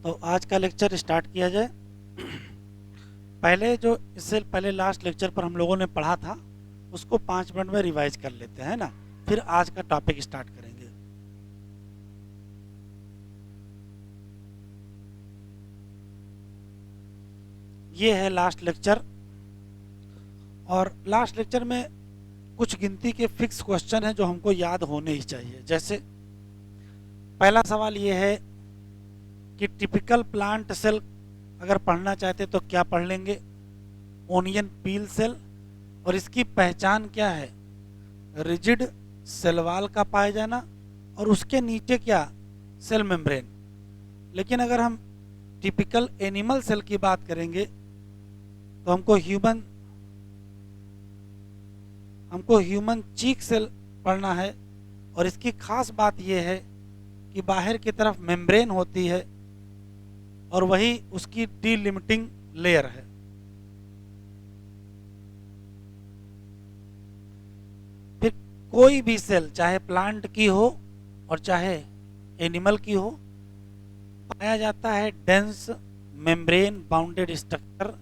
तो आज का लेक्चर स्टार्ट किया जाए। पहले जो इससे पहले लास्ट लेक्चर पर हम लोगों ने पढ़ा था उसको 5 मिनट में रिवाइज कर लेते हैं ना, फिर आज का टॉपिक स्टार्ट करेंगे। ये है लास्ट लेक्चर, और लास्ट लेक्चर में कुछ गिनती के फिक्स क्वेश्चन हैं जो हमको याद होने ही चाहिए। जैसे पहला सवाल ये है कि टिपिकल प्लांट सेल अगर पढ़ना चाहते तो क्या पढ़ लेंगे? ओनियन पील सेल, और इसकी पहचान क्या है? रिजिड सेल वॉल का पाया जाना, और उसके नीचे क्या? Cell membrane. लेकिन अगर हम टिपिकल एनिमल सेल की बात करेंगे तो हमको ह्यूमन चीक सेल पढ़ना है, और इसकी खास बात यह है कि बाहर की तरफ मेम्ब्रेन होती है और वही उसकी डीलिमिटिंग लेयर है। फिर कोई भी सेल चाहे प्लांट की हो और चाहे एनिमल की हो, पाया जाता है डेंस मेम्ब्रेन बाउंडेड स्ट्रक्चर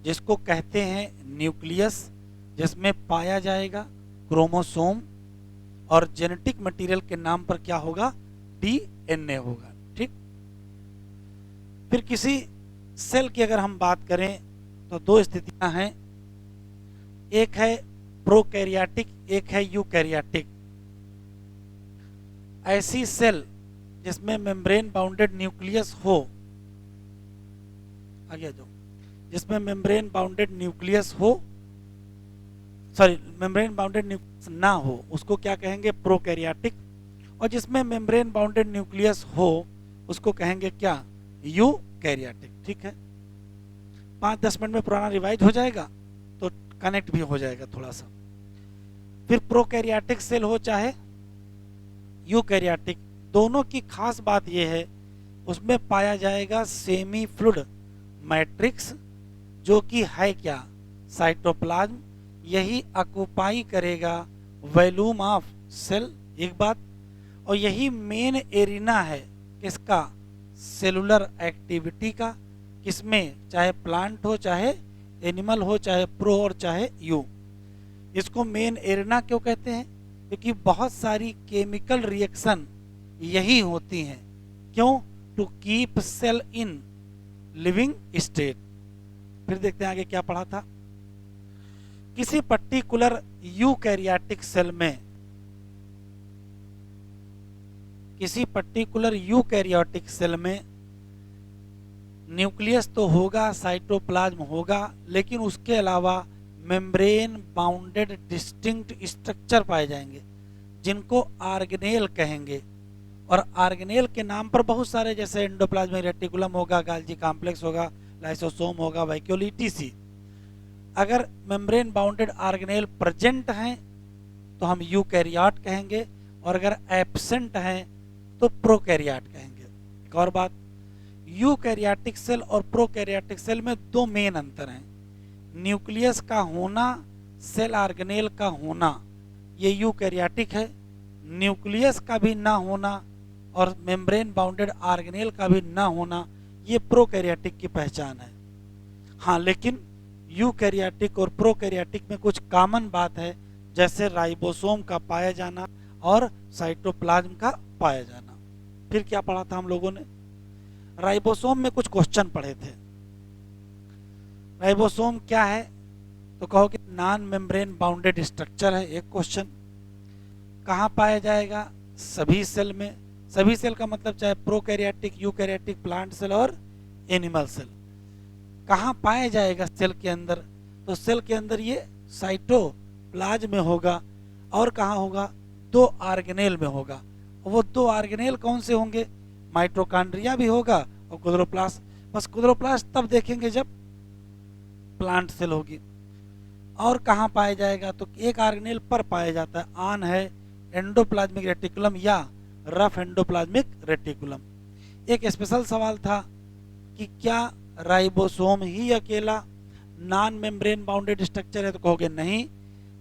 जिसको कहते हैं न्यूक्लियस, जिसमें पाया जाएगा क्रोमोसोम, और जेनेटिक मटेरियल के नाम पर क्या होगा? डीएनए होगा। ठीक। फिर किसी सेल की अगर हम बात करें तो दो स्थितियां हैं, एक है प्रोकैरियोटिक, एक है यूकैरियोटिक। ऐसी सेल जिसमें मेम्ब्रेन बाउंडेड न्यूक्लियस हो, आगे जो जिसमें मेम्ब्रेन बाउंडेड न्यूक्लियस हो, मेम्ब्रेन बाउंडेड न्यूक्लियस ना हो, उसको क्या कहेंगे? प्रोकैरियोटिक। और जिसमें मेम्ब्रेन बाउंडेड न्यूक्लियस हो उसको कहेंगे क्या? यूकैरियोटिक। ठीक है, 5-10 मिनट में पुराना रिवाइज हो जाएगा तो कनेक्ट भी हो जाएगा थोड़ा सा। फिर प्रोकैरियोटिक सेल हो चाहे यूकैरियोटिक, दोनों की खास बात यह है उसमें पाया जाएगा सेमी फ्लूइड मैट्रिक्स, जो कि है क्या? साइटोप्लाज्म। यही ऑक्युपाई करेगा वॉल्यूम ऑफ सेल, एक बात। और यही मेन एरिना है किसका? सेलुलर एक्टिविटी का। किसमें? चाहे प्लांट हो, चाहे एनिमल हो, चाहे प्रो और चाहे यू। इसको मेन एरिना क्यों कहते हैं? क्योंकि बहुत सारी केमिकल रिएक्शन यही होती हैं। क्यों? To keep cell in living state. फिर देखते हैं आगे क्या पढ़ा था। किसी पर्टिकुलर यूकैरियोटिक सेल में, किसी पर्टिकुलर यूकैरियोटिक सेल में न्यूक्लियस तो होगा, साइटोप्लाज्म होगा, लेकिन उसके अलावा मेम्ब्रेन बाउंडेड डिस्टिंक्ट स्ट्रक्चर पाए जाएंगे जिनको ऑर्गेनेल कहेंगे। और ऑर्गेनेल के नाम पर बहुत सारे, जैसे एंडोप्लाज्मिक रेटिकुलम होगा, गाल्जी कॉम्प्लेक्स होगा, लाइसोसोम होगा, वैक्यूल ईटीसी। अगर मेम्ब्रेन बाउंडेड ऑर्गेनेल प्रेजेंट हैं तो हम यूकैरियोट कहेंगे, और अगर एब्सेंट हैं तो प्रोकैरियोट कहेंगे। एक और बात, यूकैरियोटिक सेल और प्रोकैरियोटिक सेल में दो मेन अंतर हैं। न्यूक्लियस का होना, सेल ऑर्गेनेल का होना, ये यूकैरियोटिक है। न्यूक्लियस का भी ना होना और मेम्ब्रेन बाउंडेड ऑर्गेनेल का भी ना होना, ये प्रोकैरियोटिक की पहचान है। हाँ, लेकिन यूकैरियोटिक और प्रोकैरियोटिक में कुछ कॉमन बात है, जैसे राइबोसोम का पाया जाना और साइटोप्लाज्म का पाया जाना। फिर क्या पढ़ा था हम लोगों ने? राइबोसोम में कुछ क्वेश्चन पढ़े थे। राइबोसोम क्या है तो कहोगे नॉन मेम्ब्रेन बाउंडेड स्ट्रक्चर है, एक क्वेश्चन। कहाँ पाया जाएगा? सभी सेल में। सभी सेल का मतलब चाहे प्रोकैरियोटिक, यूकैरियोटिक, प्लांट सेल और एनिमल सेल। कहाँ पाया जाएगा सेल के अंदर? तो सेल के अंदर ये साइटोप्लाज्म में होगा। और कहाँ होगा? दो ऑर्गेनेल में होगा। वो दो ऑर्गेनेल कौन से होंगे? माइटोकॉन्ड्रिया भी होगा और क्लोरोप्लास्ट। बस क्लोरोप्लास्ट तब देखेंगे जब प्लांट सेल होगी। और कहाँ पाया जाएगा? तो एक ऑर्गेनेल पर पाया जाता है, आन है एंडोप्लाज्मिक रेटिकुलम या रफ एंडोप्लाज्मिक रेटिकुलम। एक स्पेशल सवाल था कि क्या राइबोसोम ही अकेला नॉन मेम्ब्रेन बाउंडेड स्ट्रक्चर है? तो कहोगे नहीं,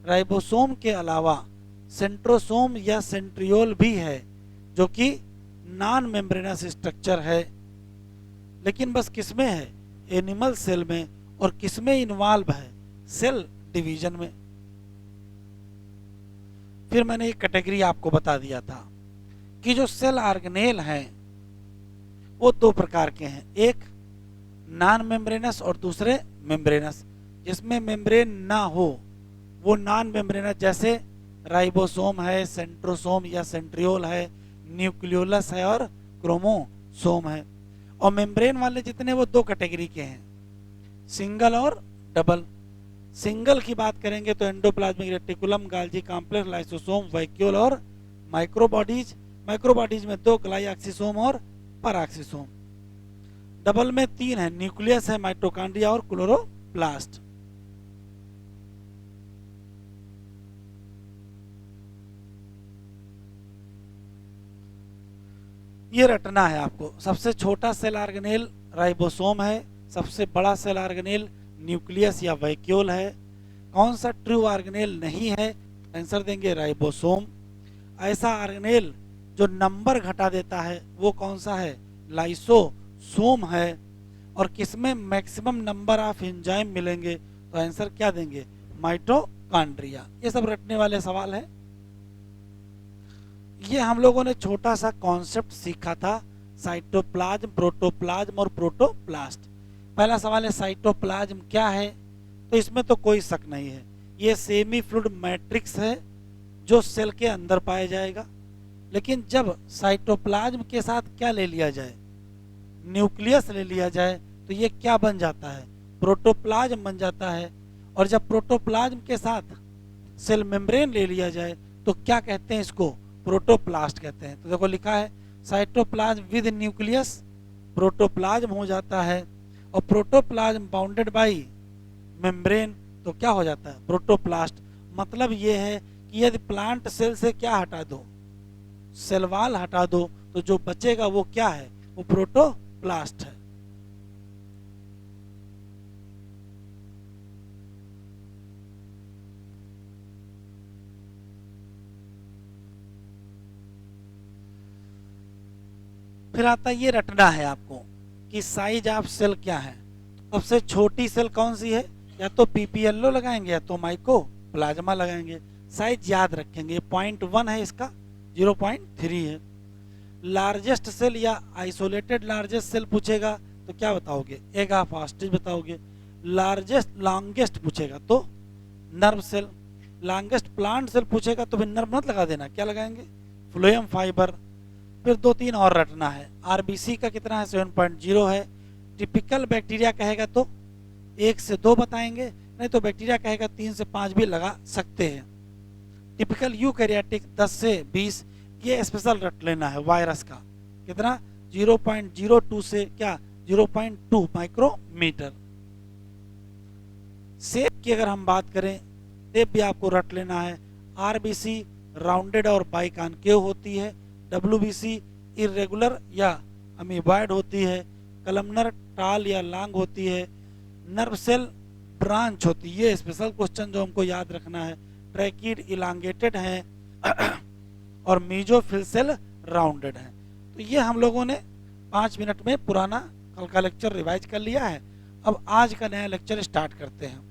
राइबोसोम के अलावा सेंट्रोसोम या सेंट्रियोल भी है जो कि नॉन मेम्ब्रेनस स्ट्रक्चर है। लेकिन बस किसमें है, एनिमल सेल में, और किसमें इन्वॉल्व है, सेल डिवीजन में। फिर मैंने एक कैटेगरी आपको बता दिया था कि जो सेल ऑर्गेनेल हैं वो दो प्रकार के हैं, एक नॉन मेम्ब्रेनस और दूसरे मेम्ब्रेनस। जिसमें मेम्ब्रेन ना हो वो नॉन मेम्ब्रेनस, जैसे राइबोसोम है, सेंट्रोसोम या सेंट्रियोल है, न्यूक्लियोलस है और क्रोमोसोम है। और मेम्ब्रेन वाले जितने वो दो कैटेगरी के हैं, सिंगल और डबल। सिंगल की बात करेंगे तो endoplasmic reticulum, गाल्जी complex, lysosome, vacuole और माइक्रोबॉडीज। माइक्रोबॉडीज में दो, ग्लाइऑक्सिसोम और पैराक्सिसोम। डबल में तीन है, न्यूक्लियस है, माइटोकॉन्ड्रिया और क्लोरोप्लास्ट। ये रटना है आपको। सबसे छोटा सेल ऑर्गेनेल राइबोसोम है, सबसे बड़ा सेल ऑर्गेनेल न्यूक्लियस या वैक्यूल है। कौन सा ट्रू ऑर्गेनेल नहीं है, आंसर देंगे राइबोसोम। ऐसा ऑर्गेनेल जो नंबर घटा देता है वो कौन सा है, लाइसोसोम है। और किसमें मैक्सिमम नंबर ऑफ एंजाइम मिलेंगे, तो आंसर क्या देंगे, माइटोकॉन्ड्रिया। ये सब रटने वाले सवाल हैं। ये हम लोगों ने छोटा सा कॉन्सेप्ट सीखा था, साइटोप्लाज्म, प्रोटोप्लाज्म और प्रोटोप्लास्ट। पहला सवाल है साइटोप्लाज्म क्या है, तो इसमें तो कोई शक नहीं है, ये सेमी फ्लूइड मैट्रिक्स है जो सेल के अंदर पाया जाएगा। लेकिन जब साइटोप्लाज्म के साथ क्या ले लिया जाए, न्यूक्लियस ले लिया जाए, तो ये क्या बन जाता है, प्रोटोप्लाज्म बन जाता है। और जब प्रोटोप्लाज्म के साथ सेल मेम्ब्रेन ले लिया जाए तो क्या कहते हैं, इसको प्रोटोप्लास्ट कहते हैं। तो देखो लिखा है साइटोप्लाज्म विद न्यूक्लियस प्रोटोप्लाज्म हो जाता है, और प्रोटोप्लाज्म बाउंडेड बाय मेम्ब्रेन तो क्या हो जाता है, प्रोटोप्लास्ट। मतलब ये है कि यदि प्लांट सेल से क्या हटा दो, सेल वॉल हटा दो, तो जो बचेगा वो क्या है, वो प्रोटोप्लास्ट है। फिर आता ये रटना है आपको कि साइज ऑफ सेल क्या है। सबसे छोटी सेल कौन सी है, या तो पीपीएलओ लगाएंगे या तो माइकोप्लाज्मा लगाएंगे। साइज याद रखेंगे, 0.1 है इसका, 0.3 है। लार्जेस्ट सेल या आइसोलेटेड लार्जेस्ट सेल पूछेगा तो क्या बताओगे, एग ऑफ ऑस्ट्रिच बताओगे। लार्जेस्ट लॉन्गेस्ट पूछेगा तो nerve cell. Longest plant cell पूछेगा तो फिर नर्व मत लगा देना, क्या लगाएंगे, फ्लोएम फाइबर। फिर दो तीन और रटना है। आरबीसी का कितना है, 7.0 है। टिपिकल बैक्टीरिया कहेगा तो 1 से 2 बताएंगे, नहीं तो बैक्टीरिया कहेगा 3 से 5 भी लगा सकते हैं। टिपिकल यूकैरियोटिक 10 से 20। ये स्पेशल रट लेना है। वायरस का कितना, 0.02 से क्या 0.2 माइक्रोमीटर। शेप की अगर हम बात करें, शेप भी आपको रट लेना है। आरबीसी राउंडेड और बाइकॉन्केव होती है, डब्ल्यूबीसी इरेगुलर या अमीबॉयड होती है, कलमनर टाल या लॉन्ग होती है, नर्व सेल ब्रांच होती है। ये स्पेशल क्वेश्चन जो हमको याद रखना है। ट्रैकिड इलांगेटेड है और मीजोफिल सेल राउंडेड है। तो ये हम लोगों ने 5 मिनट में पुराना कल का लेक्चर रिवाइज कर लिया है। अब आज का नया लेक्चर स्टार्ट करते हैं।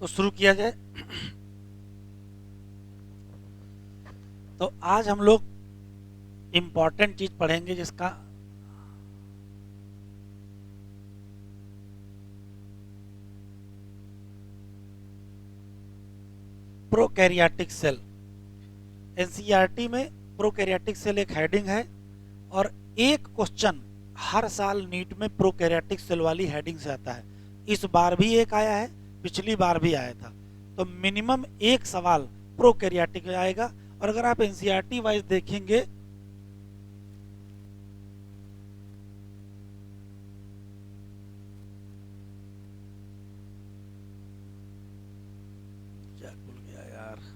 तो शुरू किया जाए। तो आज हम लोग इंपॉर्टेंट चीज पढ़ेंगे जिसका प्रोकैरियोटिक सेल। एनसीईआरटी में प्रोकैरियोटिक सेल एक हेडिंग है, और एक क्वेश्चन हर साल नीट में प्रोकैरियोटिक सेल वाली हेडिंग से आता है। इस बार भी एक आया है, पिछली बार भी आया था। तो मिनिमम एक सवाल प्रोकैरियोटिक आएगा। और अगर आप एनसीईआरटी वाइज देखेंगे यार।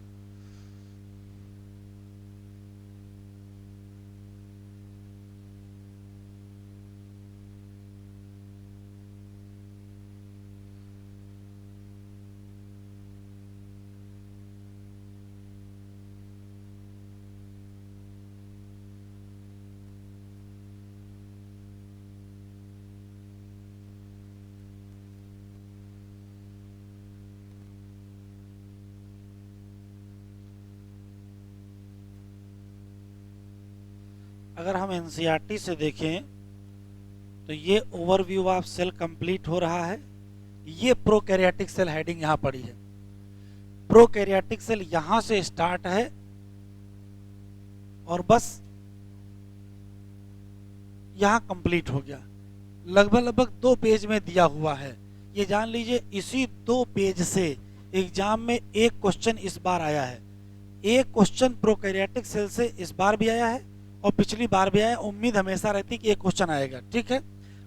अगर हम एनसीईआरटी से देखें तो ये ओवरव्यू ऑफ सेल कंप्लीट हो रहा है। ये प्रोकैरियोटिक सेल हेडिंग यहां पड़ी है। प्रोकैरियोटिक सेल यहां से स्टार्ट है और बस यहां कंप्लीट हो गया। लगभग लगभग 2 पेज में दिया हुआ है। ये जान लीजिए इसी 2 पेज से एग्जाम में एक क्वेश्चन इस बार आया है। एक क्वेश्चन प्रोकैरियोटिक सेल से इस बार भी आया है और पिछली बार भी आया। उम्मीद हमेशा रहती कि एक क्वेश्चन आएगा। ठीक है,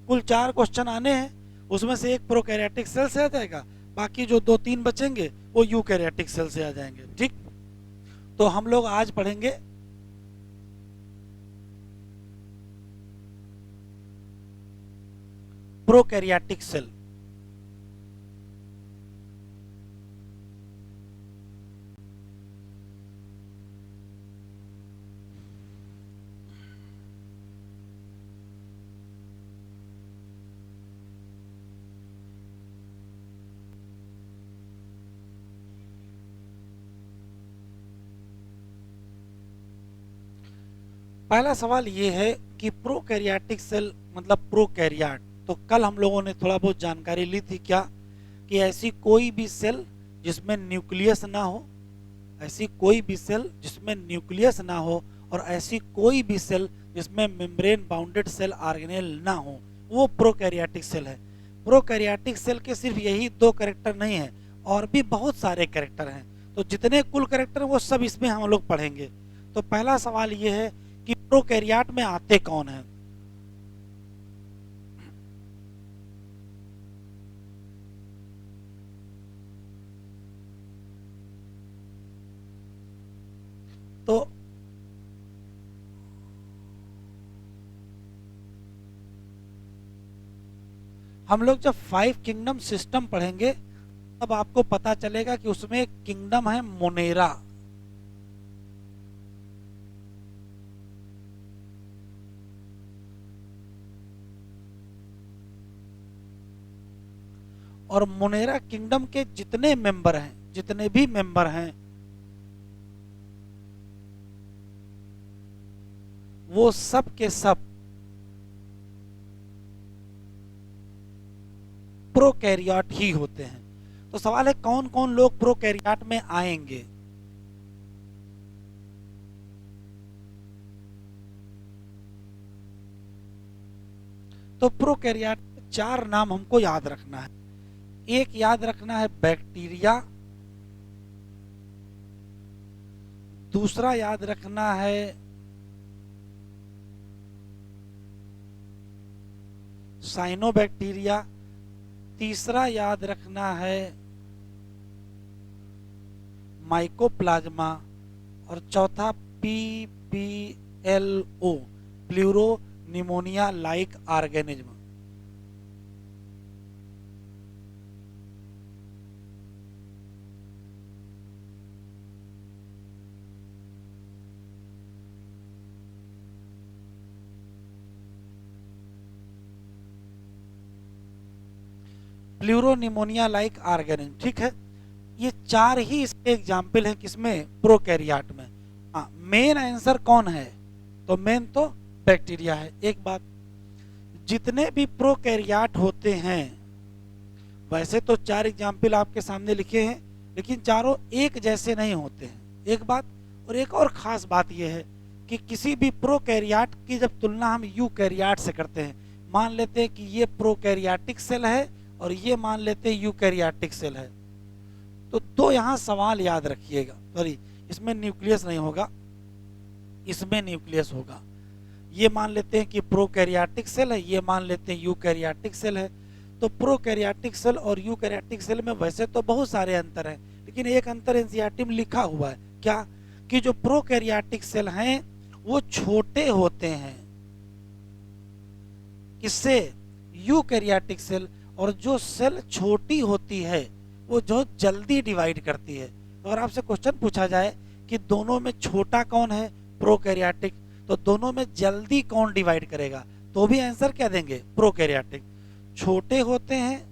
कुल 4 क्वेश्चन आने हैं, उसमें से एक प्रोकैरियोटिक सेल से आ जाएगा, बाकी जो 2-3 बचेंगे वो यूकैरियोटिक सेल से आ जाएंगे। ठीक, तो हम लोग आज पढ़ेंगे प्रोकैरियोटिक सेल। पहला सवाल ये है कि प्रोकैरियोटिक सेल मतलब प्रोकैरियोट। तो कल हम लोगों ने थोड़ा बहुत जानकारी ली थी क्या, कि ऐसी कोई भी सेल जिसमें न्यूक्लियस ना हो, ऐसी कोई भी सेल जिसमें न्यूक्लियस ना हो और ऐसी कोई भी सेल जिसमें मेम्ब्रेन बाउंडेड सेल ऑर्गेनेल ना हो, वो प्रोकैरियोटिक सेल है। प्रोकैरियोटिक सेल के सिर्फ यही 2 कैरेक्टर नहीं है, और भी बहुत सारे कैरेक्टर हैं। तो जितने कुल कैरेक्टर वो सब इसमें हम लोग पढ़ेंगे। तो पहला सवाल ये है कि प्रोकैरियोट में आते कौन हैं। तो हम लोग जब 5 किंगडम सिस्टम पढ़ेंगे तब आपको पता चलेगा कि उसमें एक किंगडम है मोनेरा। और मोनेरा किंगडम के जितने मेंबर हैं, जितने भी मेंबर हैं, वो सब के सब प्रोकैरियोट ही होते हैं। तो सवाल है कौन कौन लोग प्रोकैरियोट में आएंगे। तो प्रोकैरियोट के 4 नाम हमको याद रखना है। एक याद रखना है बैक्टीरिया, दूसरा याद रखना है साइनोबैक्टीरिया, तीसरा याद रखना है माइकोप्लाज्मा, और चौथा PPLO pleuro pneumonia like organism. Pleuropneumonia like organism. ठीक है, ये 4 ही इसके एग्जाम्पल हैं किसमें, प्रोकैरियोट में। हाँ, मेन आंसर कौन है, तो मेन तो बैक्टीरिया है। एक बात, जितने भी प्रोकैरियोट होते हैं, वैसे तो 4 एग्जाम्पल आपके सामने लिखे हैं, लेकिन चारों एक जैसे नहीं होते हैं। एक बात, और एक और खास बात यह है कि किसी भी प्रोकैरियोट की जब तुलना हम यूकैरियोट से करते हैं, मान लेते हैं कि ये प्रोकैरियोटिक सेल है और ये मान लेते हैं यूकैरियोटिक सेल है, तो 2 यहाँ सवाल याद रखिएगा। सॉरी, इसमें न्यूक्लियस नहीं होगा, इसमें न्यूक्लियस होगा। ये मान लेते हैं कि प्रोकैरियोटिक सेल है, ये मान लेते हैं यूकैरियोटिक सेल है। तो प्रोकैरियोटिक सेल और यूकैरियोटिक सेल में वैसे तो बहुत सारे अंतर हैं, लेकिन एक अंतर एनसीईआरटी में लिखा हुआ है क्या, कि जो प्रोकैरियोटिक सेल हैं वो छोटे होते हैं, किससे, यूकैरियोटिक सेल, और जो सेल छोटी होती है वो जो जल्दी डिवाइड करती है। तो अगर आपसे क्वेश्चन पूछा जाए कि दोनों में छोटा कौन है, प्रोकैरियोटिक, तो दोनों में जल्दी कौन डिवाइड करेगा, तो भी आंसर क्या देंगे, प्रोकैरियोटिक। छोटे होते हैं,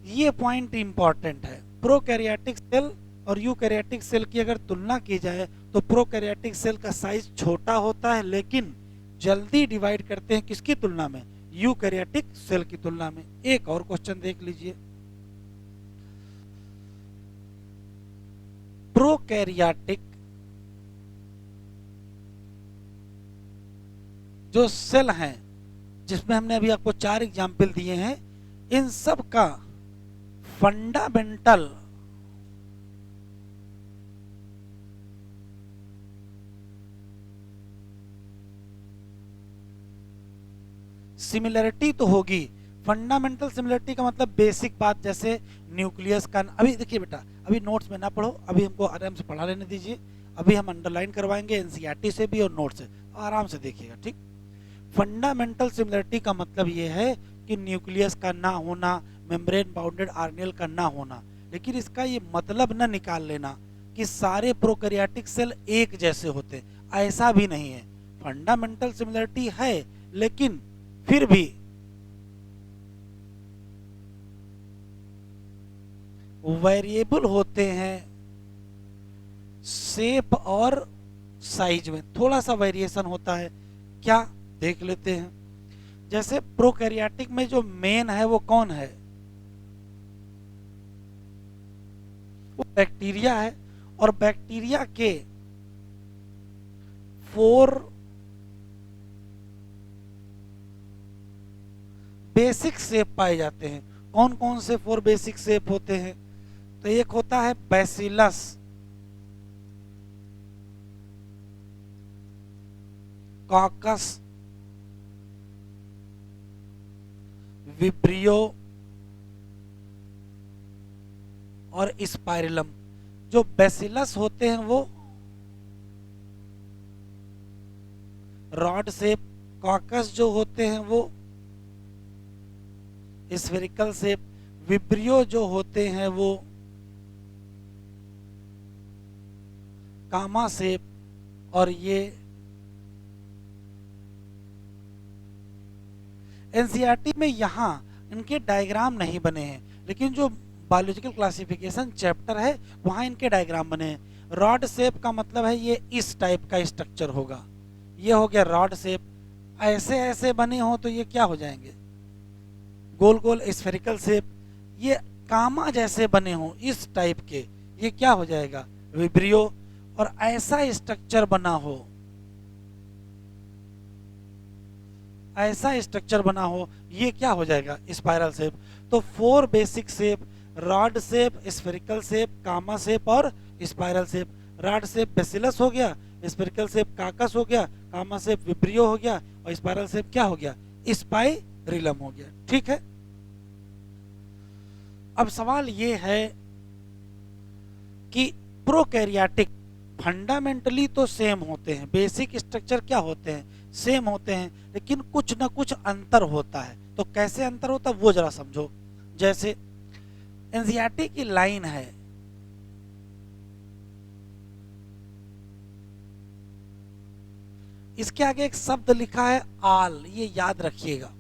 ये पॉइंट इंपॉर्टेंट है। प्रोकैरियोटिक सेल और यूकैरियोटिक सेल की अगर तुलना की जाए तो प्रोकैरियोटिक सेल का साइज छोटा होता है लेकिन जल्दी डिवाइड करते हैं किसकी तुलना में, यूकैरियोटिक सेल की तुलना में। एक और क्वेश्चन देख लीजिए, प्रोकैरियोटिक जो सेल हैं, जिसमें हमने अभी आपको 4 एग्जाम्पल दिए हैं, इन सब का फंडामेंटल सिमिलरिटी तो होगी। फंडामेंटल सिमिलरिटी का मतलब बेसिक बात, जैसे न्यूक्लियस का, अभी देखिए बेटा, अभी नोट्स में ना पढ़ो, अभी हमको आराम से पढ़ा लेने दीजिए। अभी हम अंडरलाइन करवाएंगे एनसीईआरटी से भी और नोट से, आराम से देखिएगा, ठीक। फंडामेंटल सिमिलरिटी का मतलब ये है कि न्यूक्लियस का ना होना, मेम्ब्रेन बाउंडेड आरएनए का ना होना, लेकिन इसका ये मतलब ना निकाल लेना कि सारे प्रोकैरियोटिक सेल एक जैसे होते, ऐसा भी नहीं है। फंडामेंटल सिमिलरिटी है लेकिन फिर भी वेरिएबल होते हैं, शेप और साइज में थोड़ा सा वेरिएशन होता है। क्या, देख लेते हैं। जैसे प्रोकैरियोटिक में जो मेन है वो कौन है, वो बैक्टीरिया है, और बैक्टीरिया के 4 बेसिक शेप पाए जाते हैं। कौन कौन से 4 बेसिक शेप होते हैं, तो एक होता है बैसिलस, कॉकस, विब्रियो और स्पाइरलम। जो बैसिलस होते हैं वो रॉड शेप, कॉकस जो होते हैं वो स्फेरिकल शेप, विब्रियो जो होते हैं वो कामा शेप, और ये एनसीईआरटी में यहाँ इनके डायग्राम नहीं बने हैं, लेकिन जो बायोलॉजिकल क्लासिफिकेशन चैप्टर है वहाँ इनके डायग्राम बने हैं। रॉड शेप का मतलब है ये इस टाइप का स्ट्रक्चर होगा, ये हो गया रॉड शेप। ऐसे ऐसे बने हो तो ये क्या हो जाएंगे, गोल गोल स्फेरिकल शेप। ये कामा जैसे बने हो इस टाइप के, ये क्या हो जाएगा, विब्रियो। और ऐसा स्ट्रक्चर बना हो, ऐसा स्ट्रक्चर बना हो, ये क्या हो जाएगा, स्पाइरल शेप। तो 4 basic shape, rod shape, spherical shape, comma shape और spiral shape. Rod shape bacillus हो गया, स्फेरिकल शेप काकस हो गया, कामा शेप विब्रियो हो गया, और स्पाइरल शेप क्या हो गया, स्पाइरिलम हो गया, ठीक है। अब सवाल ये है कि प्रोकैरियोटिक फंडामेंटली तो सेम होते हैं, बेसिक स्ट्रक्चर क्या होते हैं, सेम होते हैं, लेकिन कुछ ना कुछ अंतर होता है। तो कैसे अंतर होता है वो जरा समझो। जैसे एनसीईआरटी की लाइन है, इसके आगे एक शब्द लिखा है आल, ये याद रखिएगा।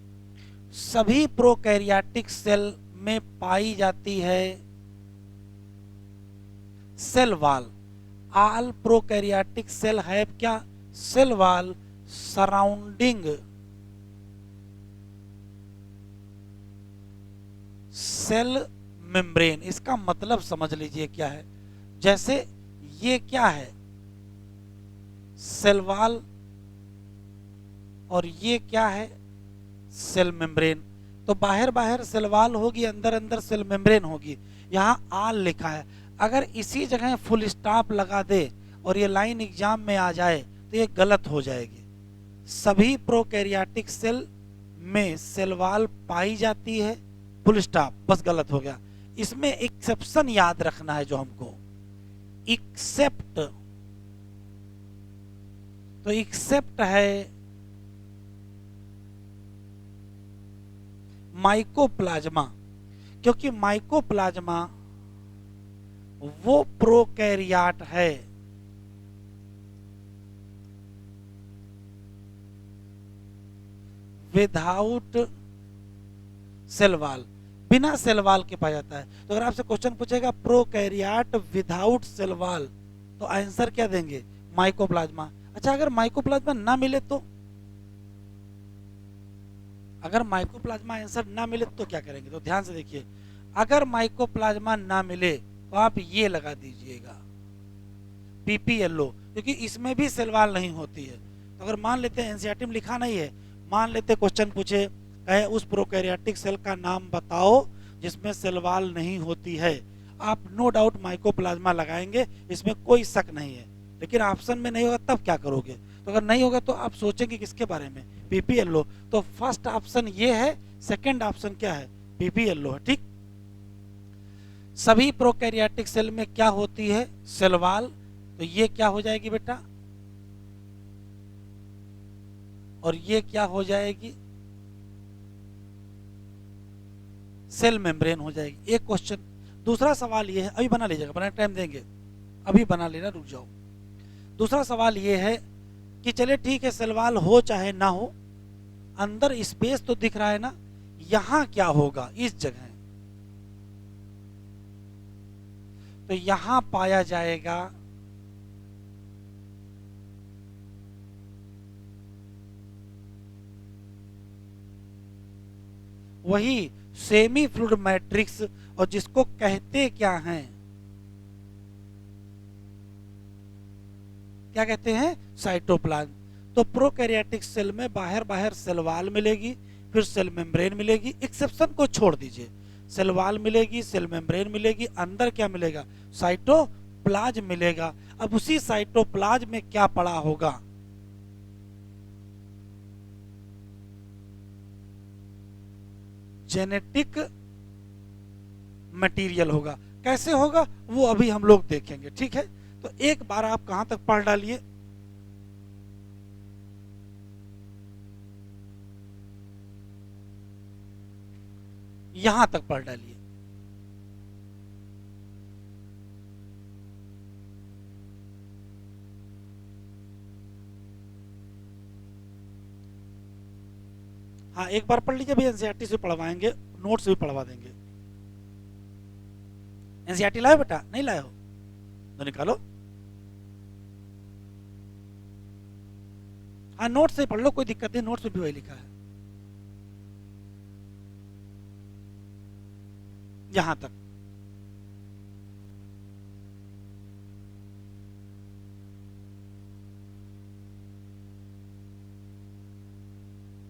सभी प्रोकैरियोटिक सेल में पाई जाती है cell wall. All prokaryotic cell have क्या, cell wall surrounding cell membrane. इसका मतलब समझ लीजिए क्या है। जैसे ये क्या है, सेल वॉल, और ये क्या है, सेल मेम्ब्रेन। तो बाहर बाहर सेल वॉल होगी, अंदर अंदर सेल मेम्ब्रेन होगी। यहाँ आल लिखा है, अगर इसी जगह फुल स्टॉप लगा दे और ये लाइन एग्जाम में आ जाए तो ये गलत हो जाएगी। सभी प्रोकैरियोटिक सेल में सेल वॉल पाई जाती है, फुल स्टॉप, बस गलत हो गया। इसमें एक्सेप्शन याद रखना है जो हमको, एक्सेप्ट, तो एक्सेप्ट है माइकोप्लाज्मा, क्योंकि माइकोप्लाज्मा वो प्रोकैरियोट है विदाउट सेल वॉल, बिना सेल वॉल के पाया जाता है। तो अगर आपसे क्वेश्चन पूछेगा प्रोकैरियोट विदाउट सेल वॉल, तो आंसर क्या देंगे? माइकोप्लाज्मा। अच्छा, अगर माइकोप्लाज्मा ना मिले तो, अगर माइकोप्लाज्मा आंसर ना मिले तो क्या करेंगे? तो ध्यान से देखिए, अगर माइकोप्लाज्मा ना मिले तो आप ये लगा दीजिएगा पीपीएलओ, क्योंकि इसमें भी सेल वॉल नहीं होती है। तो अगर मान लेते हैं एनसीईआरटी में लिखा नहीं है, मान लेते क्वेश्चन पूछे, कहे उस प्रोकैरियोटिक सेल का नाम बताओ जिसमें सेल वॉल नहीं होती है, आप नो डाउट माइकोप्लाज्मा लगाएंगे, इसमें कोई शक नहीं है। लेकिन ऑप्शन में नहीं होगा तब क्या करोगे? तो अगर नहीं होगा तो आप सोचेंगे किसके बारे में? पीपीएलओ। तो फर्स्ट ऑप्शन ये है, सेकंड ऑप्शन क्या है? पीपीएलओ है। ठीक, सभी प्रोकैरियोटिक सेल में क्या होती है? Cell wall. तो ये क्या हो जाएगी बेटा, और ये क्या हो जाएगी? सेल मेम्ब्रेन हो जाएगी। एक क्वेश्चन। दूसरा सवाल ये है, अभी बना लीजिएगा, बनाने टाइम देंगे, अभी बना लेना, रुक जाओ। दूसरा सवाल ये है कि चले ठीक है, सेल वॉल हो चाहे ना हो, अंदर स्पेस तो दिख रहा है ना, यहां क्या होगा इस जगह? तो यहां पाया जाएगा वही सेमी फ्लूइड मैट्रिक्स, और जिसको कहते क्या हैं? क्या कहते हैं? साइटोप्लाज्म। तो प्रोकैरियोटिक सेल में बाहर बाहर सेल वॉल मिलेगी, फिर सेल मेम्ब्रेन मिलेगी, एक्सेप्शन को छोड़ दीजिए, सेल वॉल मिलेगी, सेल मेम्ब्रेन मिलेगी, अंदर क्या मिलेगा? साइटोप्लाज्म मिलेगा। अब उसी साइटोप्लाज्म में क्या पड़ा होगा? जेनेटिक मटेरियल होगा। कैसे होगा वो अभी हम लोग देखेंगे। ठीक है, तो एक बार आप कहां तक पढ़ डालिए, यहां तक पढ़ डालिए। हाँ, एक बार पढ़ लीजिए, अभी एनसीईआरटी से पढ़वाएंगे, नोट्स भी पढ़वा देंगे। एनसीईआरटी लाए बेटा? नहीं लाए हो तो निकालो। हाँ, नोट्स से पढ़ लो, कोई दिक्कत नहीं, नोट्स में भी वही लिखा है, यहां तक।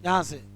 यहां से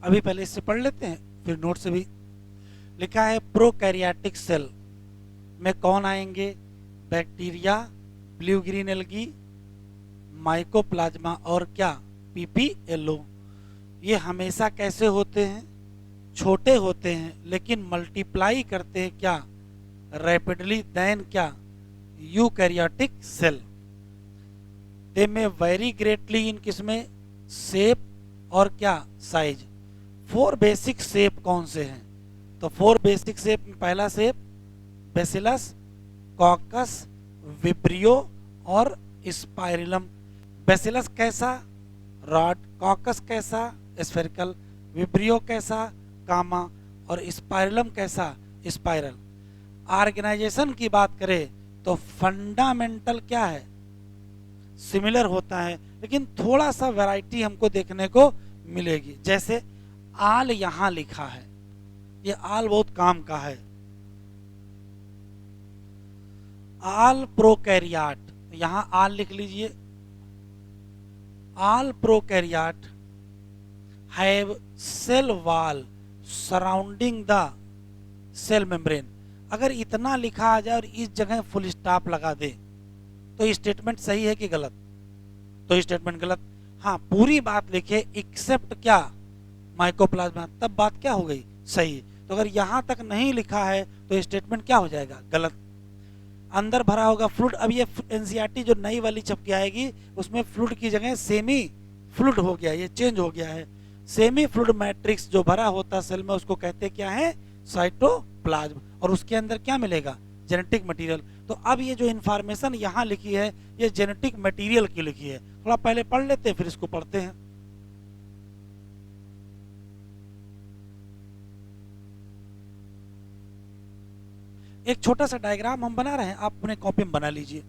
अभी पहले इससे पढ़ लेते हैं, फिर नोट से भी। लिखा है प्रोकैरियोटिक सेल में कौन आएंगे? Bacteria, blue green algae, mycoplasma और क्या? पीपीएलओ। ये हमेशा कैसे होते हैं? छोटे होते हैं, लेकिन मल्टीप्लाई करते हैं क्या? रैपिडली। देन क्या? Eukaryotic cell. They may very greatly इन किसमें? शेप और क्या? साइज। फोर बेसिक शेप कौन से हैं? तो फोर बेसिक शेप में पहला शेप बेसिलस, कॉकस, विब्रियो और स्पाइरलम। बेसिलस कैसा? रॉड। कॉकस कैसा? स्फेरिकल। विब्रियो कैसा? कामा। और स्पाइरलम कैसा? स्पाइरल। ऑर्गेनाइजेशन की बात करें तो फंडामेंटल क्या है? सिमिलर होता है, लेकिन थोड़ा सा वैरायटी हमको देखने को मिलेगी। जैसे आल यहां लिखा है, ये आल बहुत काम का है। आल प्रोकैरियोट, यहां आल लिख लीजिए। All prokaryote have cell wall surrounding the cell membrane. अगर इतना लिखा आ जाए और इस जगह फुल स्टॉप लगा दे तो स्टेटमेंट सही है कि गलत? तो स्टेटमेंट गलत। हाँ, पूरी बात लिखे एक्सेप्ट क्या? माइकोप्लाज्मा, तब बात क्या हो गई? सही। तो अगर यहां तक नहीं लिखा है तो स्टेटमेंट क्या हो जाएगा? गलत। अंदर भरा होगा फ्लूइड। अब ये एनसीईआरटी जो नई वाली छप के आएगी उसमें फ्लूइड की जगह सेमी फ्लूइड हो गया, ये चेंज हो गया है। सेमी फ्लूइड मैट्रिक्स जो भरा होता सेल में उसको कहते क्या है? साइटोप्लाज्म। और उसके अंदर क्या मिलेगा? Genetic material. तो अब ये जो इंफॉर्मेशन यहाँ लिखी है ये जेनेटिक मटेरियल की लिखी है। थोड़ा पहले पढ़ लेते हैं फिर इसको पढ़ते हैं। एक छोटा सा डायग्राम हम बना रहे हैं, आप अपने कॉपी में बना लीजिए।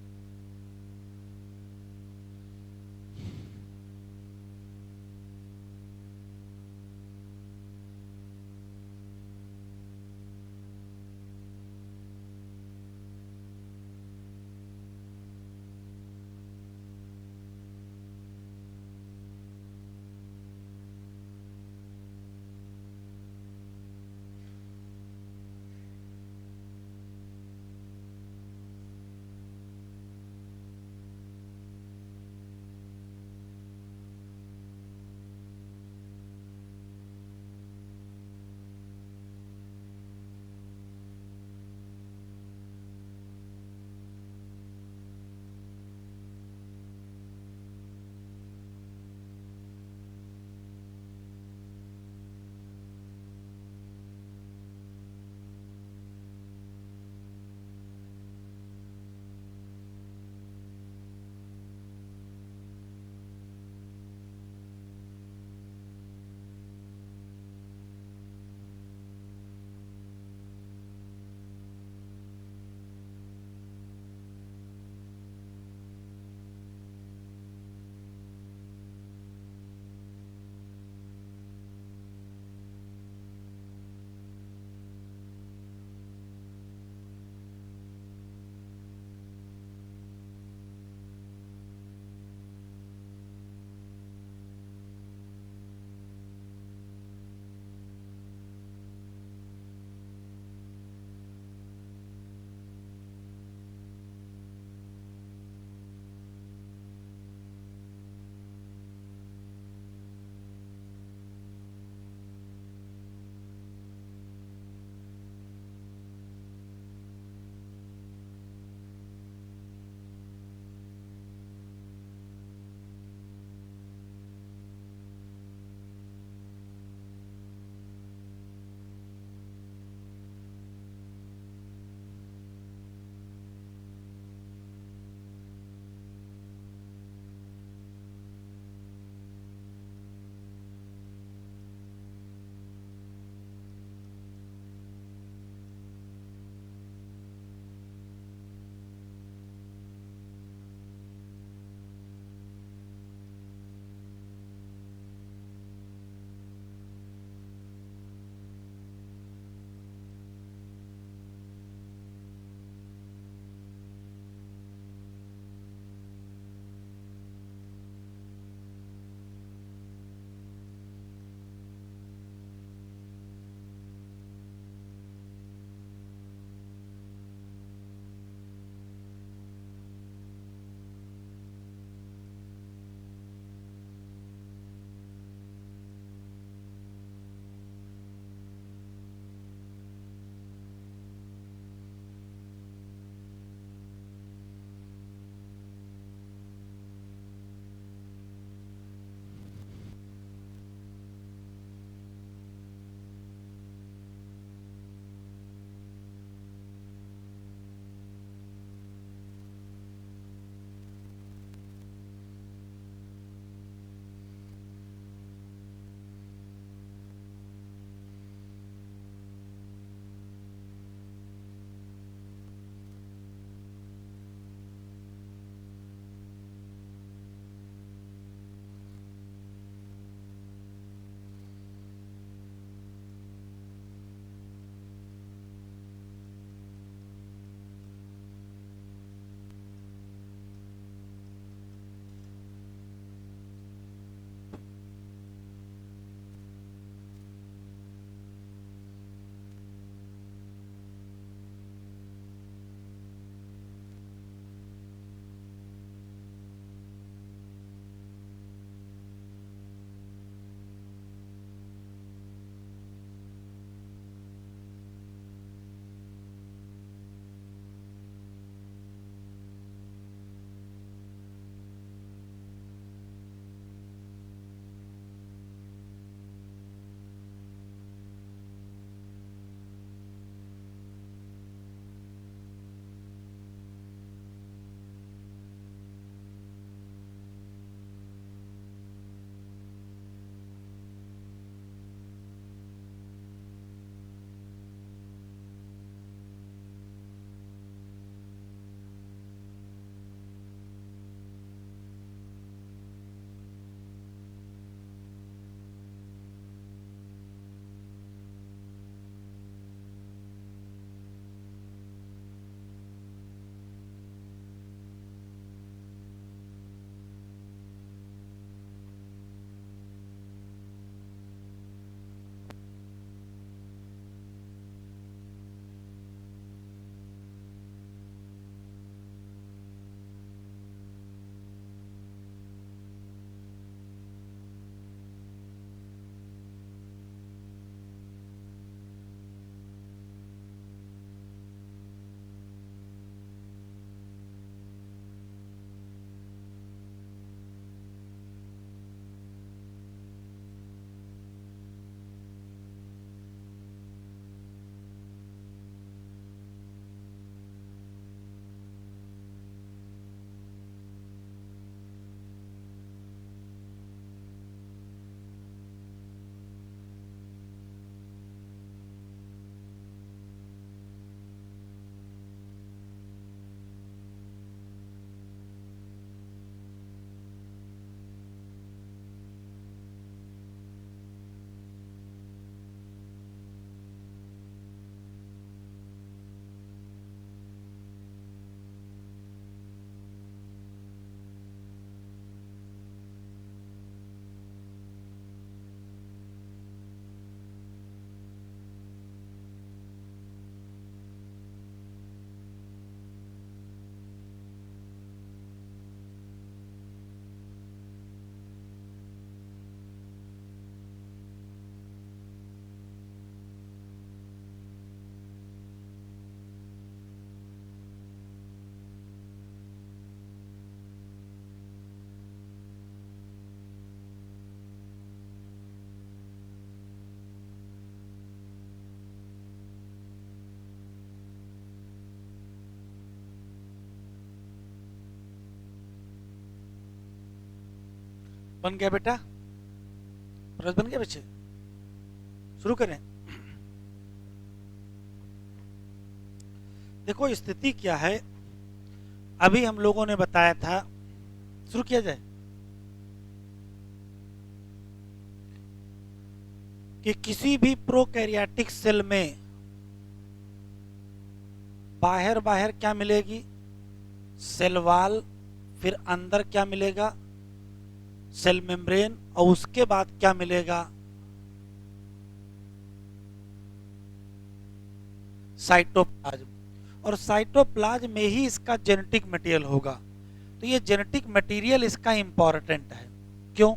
बन गया बेटा? प्रश्न बन गया बच्चे? शुरू करें। देखो स्थिति क्या है, अभी हम लोगों ने बताया था, शुरू किया जाए, कि किसी भी प्रोकैरियोटिक सेल में बाहर बाहर क्या मिलेगी? सेल वॉल, फिर अंदर क्या मिलेगा? सेल मेम्ब्रेन, और उसके बाद क्या मिलेगा? साइटोप्लाज्म। और साइटोप्लाज्म में ही इसका जेनेटिक मटेरियल होगा। तो ये जेनेटिक मटेरियल इसका इंपॉर्टेंट है। क्यों?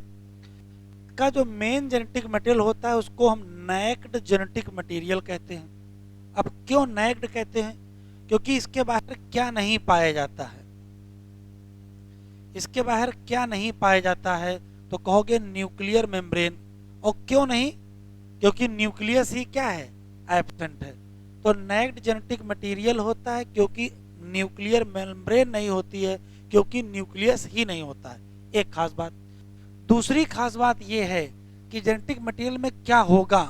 का जो मेन जेनेटिक मटेरियल होता है उसको हम नैक्ड जेनेटिक मटेरियल कहते हैं। अब क्यों नैक्ड कहते हैं? क्योंकि इसके बाहर क्या नहीं पाया जाता है? इसके बाहर क्या नहीं पाया जाता है? तो कहोगे न्यूक्लियर मेम्ब्रेन। और क्यों नहीं? क्योंकि न्यूक्लियस ही क्या है? एब्सेंट है। तो नैक्ड जेनेटिक मटेरियल होता है क्योंकि न्यूक्लियर मेम्ब्रेन नहीं होती है, क्योंकि न्यूक्लियस ही नहीं होता है। एक खास बात। दूसरी खास बात यह है कि जेनेटिक मटेरियल में क्या होगा?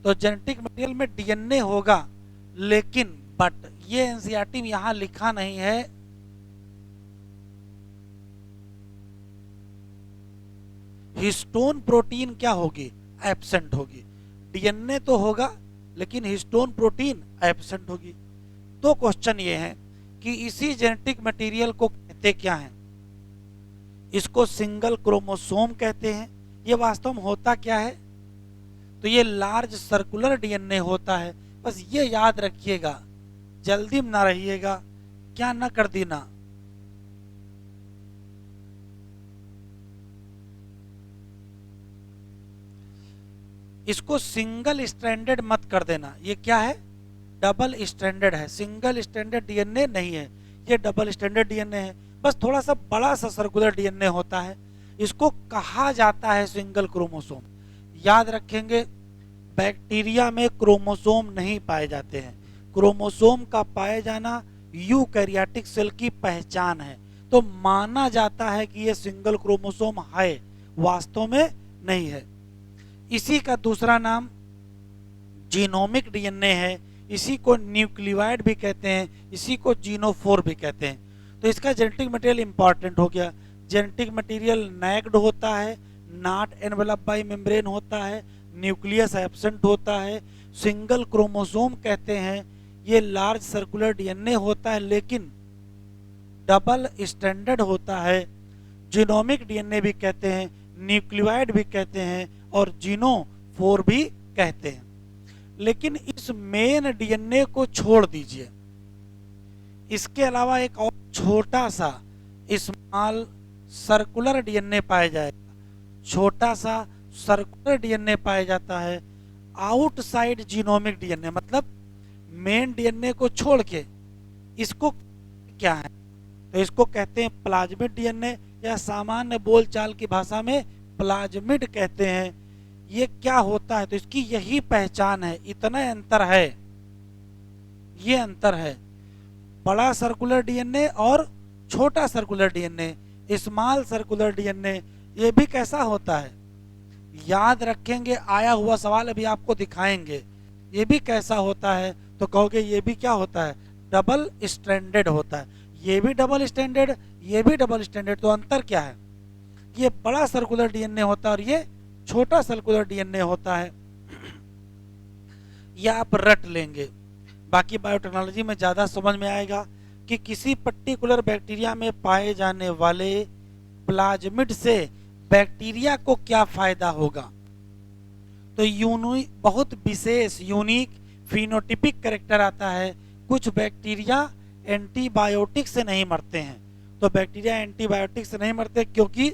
तो जेनेटिक मटेरियल में डीएनए होगा, लेकिन बट ये एनसीईआरटी में यहां लिखा नहीं है। हिस्टोन प्रोटीन क्या होगी? एब्सेंट होगी। डीएनए तो होगा लेकिन हिस्टोन प्रोटीन एब्सेंट होगी। तो क्वेश्चन ये है कि इसी जेनेटिक मटेरियल को कहते क्या हैं? इसको सिंगल क्रोमोसोम कहते हैं। ये वास्तव में होता क्या है? तो ये लार्ज सर्कुलर डीएनए होता है। बस ये याद रखिएगा, जल्दी में ना रहिएगा, क्या ना कर देना। इसको सिंगल स्ट्रैंडेड मत कर देना। ये क्या है? डबल स्ट्रैंडेड है। सिंगल स्ट्रैंडेड डीएनए नहीं है, ये डबल स्ट्रैंडेड डीएनए है। बस थोड़ा सा बड़ा सा सर्कुलर डीएनए होता है। इसको कहा जाता है सिंगल क्रोमोसोम। याद रखेंगे, बैक्टीरिया में क्रोमोसोम नहीं पाए जाते हैं। क्रोमोसोम का पाए जाना यूकैरियोटिक सेल की पहचान है। तो माना जाता है कि यह सिंगल क्रोमोसोम है, वास्तव में नहीं है। इसी का दूसरा नाम जीनोमिक डीएनए है। इसी को न्यूक्लियोइड भी कहते हैं, इसी को जीनोफोर भी कहते हैं। तो इसका जेनेटिक मटेरियल इंपॉर्टेंट हो गया। जेनेटिक मटेरियल नैक्ड होता है, नॉट एनवेलप्ड बाय मेम्ब्रेन होता है, न्यूक्लियस एब्सेंट होता है, सिंगल क्रोमोसोम कहते हैं, ये लार्ज सर्कुलर डीएनए होता है लेकिन डबल स्ट्रैंडेड होता है। जीनोमिक डीएनए भी कहते हैं, न्यूक्लियोइड भी कहते हैं, और जीनोफोर भी कहते हैं। लेकिन इस मेन डीएनए को छोड़ दीजिए, इसके अलावा एक और छोटा सा स्मॉल सर्कुलर डीएनए पाया जाएगा। छोटा सा सर्कुलर डीएनए पाया जाता है आउटसाइड जीनोमिक डीएनए, मतलब मेन डीएनए को छोड़ के। इसको क्या है? तो इसको कहते हैं प्लाज्मिड डीएनए, या सामान्य बोलचाल की भाषा में प्लाज्मिड कहते हैं। ये क्या होता है? तो इसकी यही पहचान है, इतना अंतर है, ये अंतर है। बड़ा सर्कुलर डीएनए और छोटा circular DNA, small circular DNA, ये भी कैसा होता है? याद रखेंगे, आया हुआ सवाल अभी आपको दिखाएंगे। ये भी कैसा होता है? तो कहोगे ये भी क्या होता है? डबल स्ट्रैंडेड होता है। ये भी डबल स्ट्रैंडेड, ये भी डबल स्ट्रैंडेड। तो अंतर क्या है? ये बड़ा सर्कुलर डीएनए होता है और ये छोटा सर्कुलर डीएनए होता है। यह आप रट लेंगे, बाकी बायोटेक्नोलॉजी में ज्यादा समझ में आएगा कि किसी पर्टिकुलर बैक्टीरिया में पाए जाने वाले प्लाज्मिड से बैक्टीरिया को क्या फायदा होगा। तो बहुत विशेष यूनिक फिनोटिपिक कैरेक्टर आता है। कुछ बैक्टीरिया एंटीबायोटिक से नहीं मरते हैं। तो बैक्टीरिया एंटीबायोटिक से नहीं मरते क्योंकि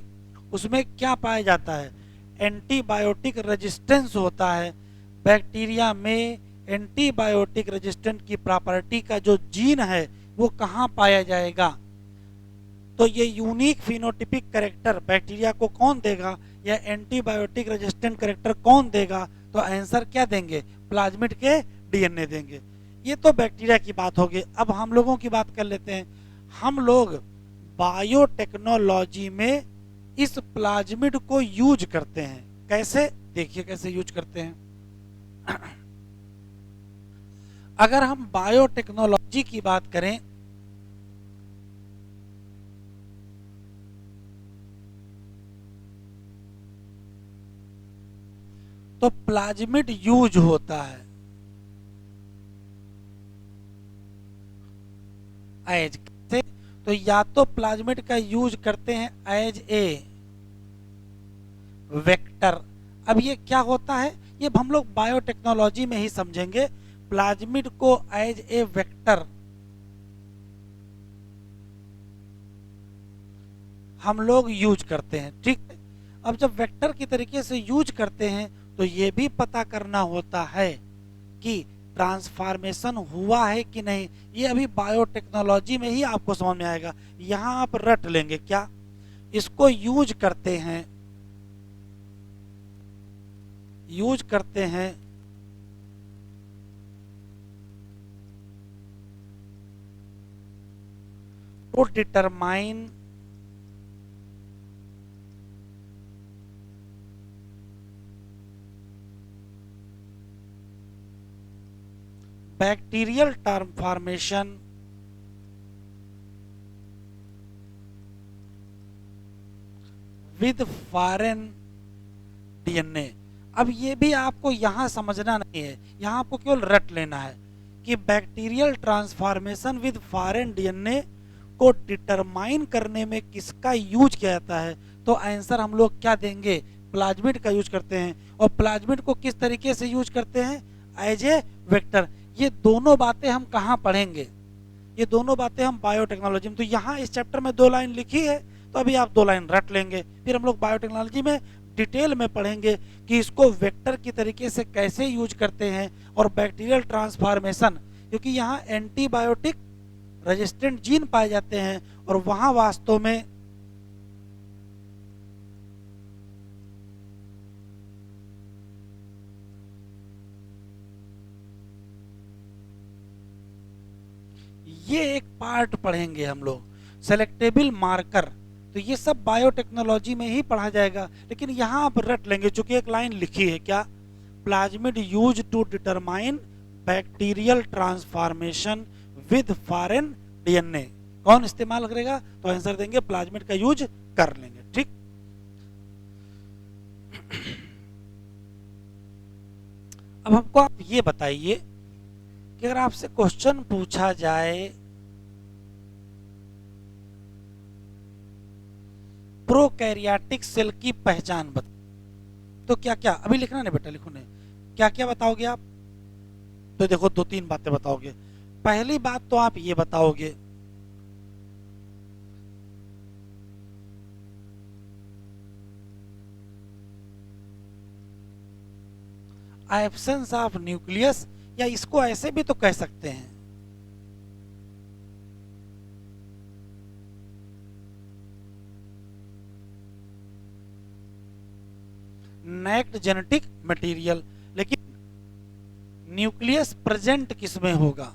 उसमें क्या पाया जाता है? एंटीबायोटिक रेजिस्टेंस होता है। बैक्टीरिया में एंटीबायोटिक रेजिस्टेंट की प्रॉपर्टी का जो जीन है वो कहाँ पाया जाएगा? तो ये यूनिक फिनोटिपिक कैरेक्टर बैक्टीरिया को कौन देगा, या एंटीबायोटिक रेजिस्टेंट कैरेक्टर कौन देगा? तो आंसर क्या देंगे? प्लाज्मिड के डीएनए देंगे। ये तो बैक्टीरिया की बात होगी। अब हम लोगों की बात कर लेते हैं। हम लोग बायोटेक्नोलॉजी में इस प्लाज्मिड को यूज करते हैं। कैसे? देखिए कैसे यूज करते हैं। अगर हम बायोटेक्नोलॉजी की बात करें तो प्लाज्मिड यूज होता है एज से, तो या तो प्लाज्मिड का यूज करते हैं एज ए वेक्टर। अब ये क्या होता है, ये हम लोग बायोटेक्नोलॉजी में ही समझेंगे। प्लाज्मिड को एज ए वेक्टर हम लोग यूज करते हैं, ठीक है। अब जब वेक्टर की तरीके से यूज करते हैं तो ये भी पता करना होता है कि ट्रांसफॉर्मेशन हुआ है कि नहीं। ये अभी बायोटेक्नोलॉजी में ही आपको समझ में आएगा, यहां आप रट लेंगे क्या। इसको यूज करते हैं to determine bacterial transformation with foreign DNA. अब ये भी आपको यहां समझना नहीं है, यहां आपको केवल रट लेना है कि bacterial transformation with foreign DNA को डिटरमाइन करने में किसका यूज किया जाता है। तो आंसर हम लोग क्या देंगे, प्लाज्मिड का यूज करते हैं। और प्लाज्मिड को किस तरीके से यूज करते हैं, एज ए वेक्टर। ये दोनों बातें हम कहाँ पढ़ेंगे, ये दोनों बातें हम बायोटेक्नोलॉजी में। तो यहाँ इस चैप्टर में 2 लाइन लिखी है, तो अभी आप 2 लाइन रट लेंगे, फिर हम लोग बायोटेक्नोलॉजी में डिटेल में पढ़ेंगे कि इसको वेक्टर की तरीके से कैसे यूज करते हैं। और बैक्टीरियल ट्रांसफॉर्मेशन, क्योंकि यहाँ एंटीबायोटिक रेजिस्टेंट जीन पाए जाते हैं और वहां वास्तव में ये एक पार्ट पढ़ेंगे हम लोग, सेलेक्टेबल मार्कर। तो ये सब बायोटेक्नोलॉजी में ही पढ़ा जाएगा, लेकिन यहां आप रट लेंगे चूंकि एक लाइन लिखी है क्या, plasmid use to determine bacterial transformation with foreign DNA. कौन इस्तेमाल करेगा, तो आंसर देंगे प्लाज्मिड का यूज कर लेंगे, ठीक। अब हमको आप ये बताइए कि अगर आपसे क्वेश्चन पूछा जाए प्रोकैरियोटिक सेल की पहचान बता, तो क्या क्या, अभी लिखना नहीं बेटा, लिखो नहीं, क्या क्या बताओगे आप। तो देखो 2-3 बातें बताओगे। पहली बात तो आप ये बताओगे एब्सेंस ऑफ न्यूक्लियस, या इसको ऐसे भी तो कह सकते हैं नेक्ड जेनेटिक मटेरियल। लेकिन न्यूक्लियस प्रेजेंट किसमें होगा,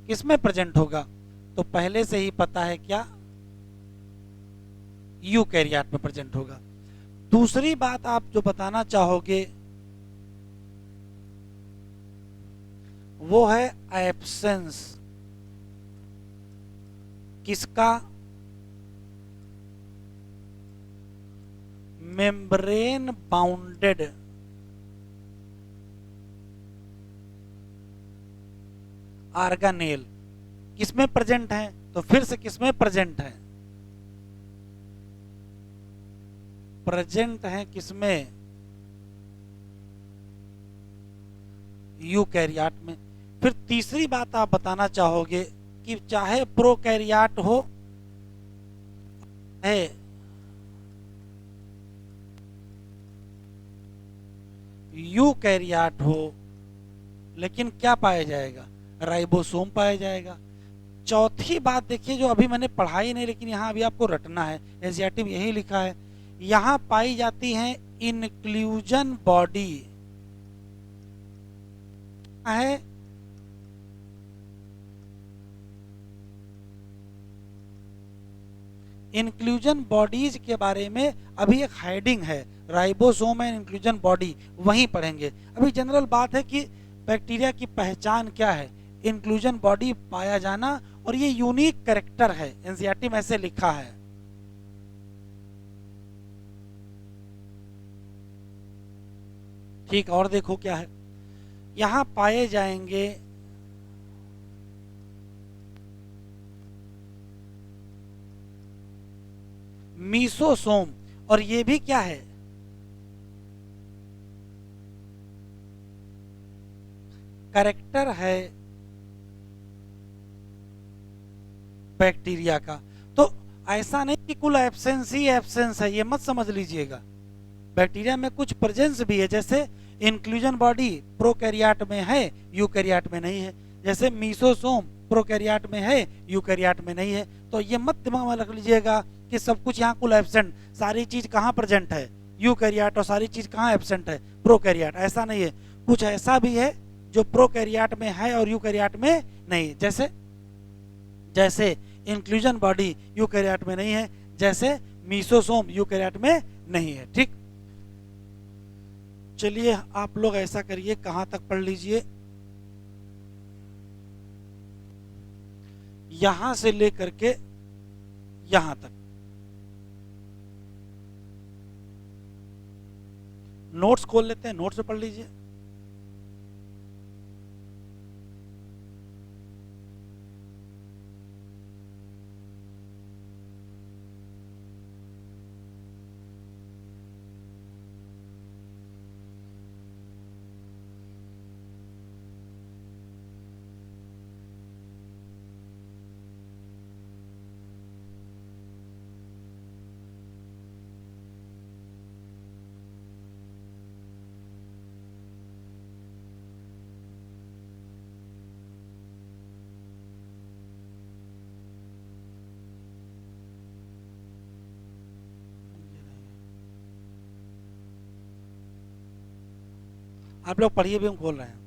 किसमें प्रेजेंट होगा, तो पहले से ही पता है क्या, यूकैरियोट में प्रेजेंट होगा। दूसरी बात आप जो बताना चाहोगे वो है एब्सेंस किसका, मेम्ब्रेन बाउंडेड ऑर्गेनेल। किसमें प्रेजेंट है, तो फिर से किसमें प्रेजेंट है, प्रेजेंट है किसमें, यूकैरियोट में। फिर तीसरी बात आप बताना चाहोगे कि चाहे प्रोकैरियोट हो है यूकैरियोट हो, लेकिन क्या पाया जाएगा, राइबोसोम पाया जाएगा। चौथी बात देखिए जो अभी मैंने पढ़ाई नहीं, लेकिन यहाँ अभी आपको रटना है, एनसीईआरटी में यही लिखा है, यहाँ पाई जाती है इंक्लूजन बॉडी है, इंक्लूजन बॉडीज के बारे में अभी एक हेडिंग है, राइबोसोम एंड इंक्लूजन बॉडी, वहीं पढ़ेंगे। अभी जनरल बात है कि बैक्टीरिया की पहचान क्या है, इंक्लूजन बॉडी पाया जाना, और ये यूनिक कैरेक्टर है, एनसीईआरटी में ऐसे लिखा है। ठीक, और देखो क्या है, यहां पाए जाएंगे मीसोसोम, और ये भी क्या है, कैरेक्टर है बैक्टीरिया का। तो ऐसा नहीं कि कुल एब्सेंस ही एब्सेंस है, ये मत समझ लीजिएगा। बैक्टीरिया में कुछ प्रेजेंस भी है, जैसे इंक्लूजन बॉडी प्रोकैरियोट में है, यूकैरियोट में नहीं है। जैसे मीसोसोम प्रोकैरियोट में है, यूकैरियोट में नहीं है। तो ये मत दिमाग में रख लीजिएगा कि सब कुछ यहाँ कुल एब्सेंट, सारी चीज कहाँ प्रेजेंट है, यूकैरियोट, और सारी चीज कहाँ एब्सेंट है, प्रोकैरियोट। ऐसा नहीं है, कुछ ऐसा भी है जो प्रोकैरियोट में है और यूकैरियोट में नहीं। जैसे जैसे इंक्लूजन बॉडी यूकैरियोट में नहीं है, जैसे मीसोसोम यूकैरियोट में नहीं है। ठीक, चलिए आप लोग ऐसा करिए, कहां तक पढ़ लीजिए, यहां से लेकर के यहां तक नोट्स खोल लेते हैं, नोट्स में पढ़ लीजिए। आप लोग पढ़िए भी, हम खोल रहे हैं।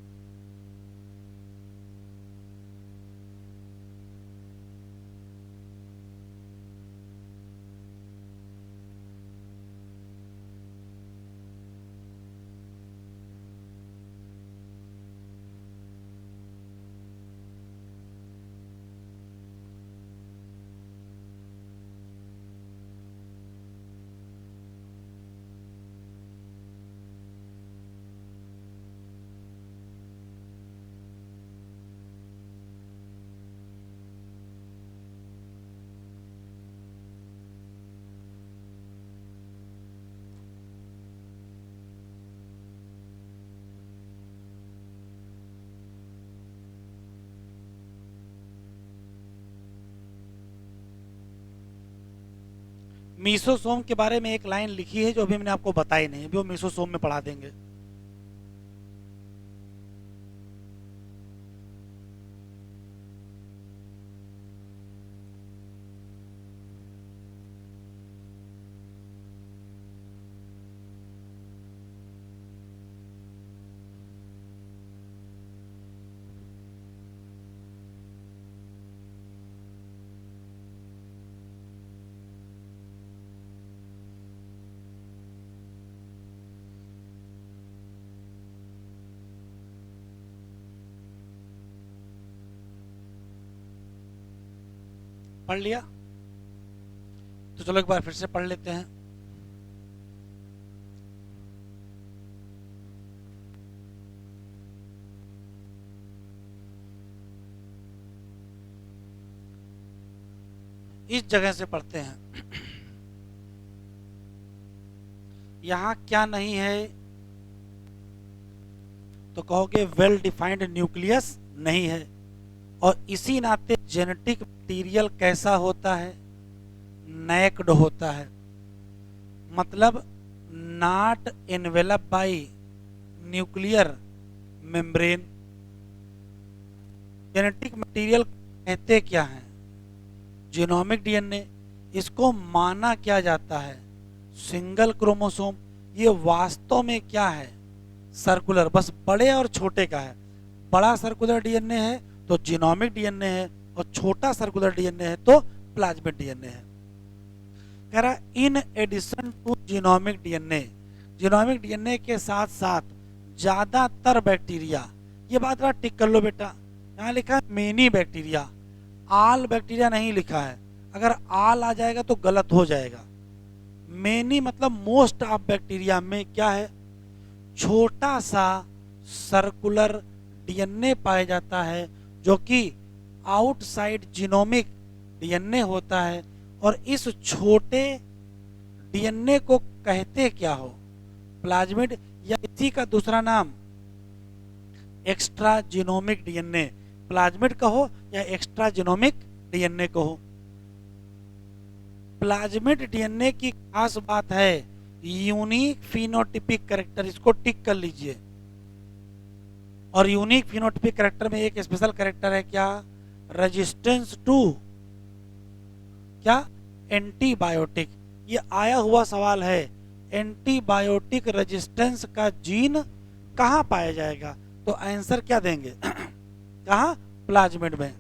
मीसोसोम के बारे में एक लाइन लिखी है जो अभी मैंने आपको बताई नहीं, अभी वो मीसोसोम में पढ़ा देंगे। पढ़ लिया? तो चलो एक बार फिर से पढ़ लेते हैं। इस जगह से पढ़ते हैं। यहां क्या नहीं है तो कहोगे वेल डिफाइंड न्यूक्लियस नहीं है, और इसी नाते जेनेटिक मटीरियल कैसा होता है, नैक्ड होता है, मतलब not envelope bye nuclear membrane. Genetic material कहते क्या हैं, जीनोमिक डीएनए। इसको माना क्या जाता है, सिंगल क्रोमोसोम। ये वास्तव में क्या है, सर्कुलर, बस बड़े और छोटे का है। बड़ा सर्कुलर डीएनए है तो जीनोमिक डीएनए है, और छोटा सर्कुलर डीएनए है तो प्लाज्मिड डीएनए है। कह रहा in addition to genomic DNA, genomic DNA के साथ साथ ज्यादातर बैक्टीरिया, ये बात रहा टिक कर लो बेटा, यहाँ लिखा है मेनी बैक्टीरिया, आल बैक्टीरिया नहीं लिखा है, अगर आल आ जाएगा तो गलत हो जाएगा। मेनी मतलब मोस्ट ऑफ बैक्टीरिया में क्या है, छोटा सा सर्कुलर डीएनए पाया जाता है जो कि आउटसाइड जीनोमिक डीएनए होता है, और इस छोटे डीएनए को कहते क्या हो, प्लाज्मिड, या इसी का दूसरा नाम एक्स्ट्रा जीनोमिक डीएनए, प्लाज्मिड कहो या एक्स्ट्रा जीनोमिक डीएनए कहो। प्लाज्मिड डीएनए की खास बात है यूनिक फिनोटिपिक कैरेक्टर, इसको टिक कर लीजिए। और यूनिक फिनोटिपिक कैरेक्टर में एक स्पेशल कैरेक्टर है क्या, रेजिस्टेंस टू क्या, एंटीबायोटिक। ये आया हुआ सवाल है, एंटीबायोटिक रेजिस्टेंस का जीन कहां पाया जाएगा, तो आंसर क्या देंगे कहां, प्लाज्मिड में।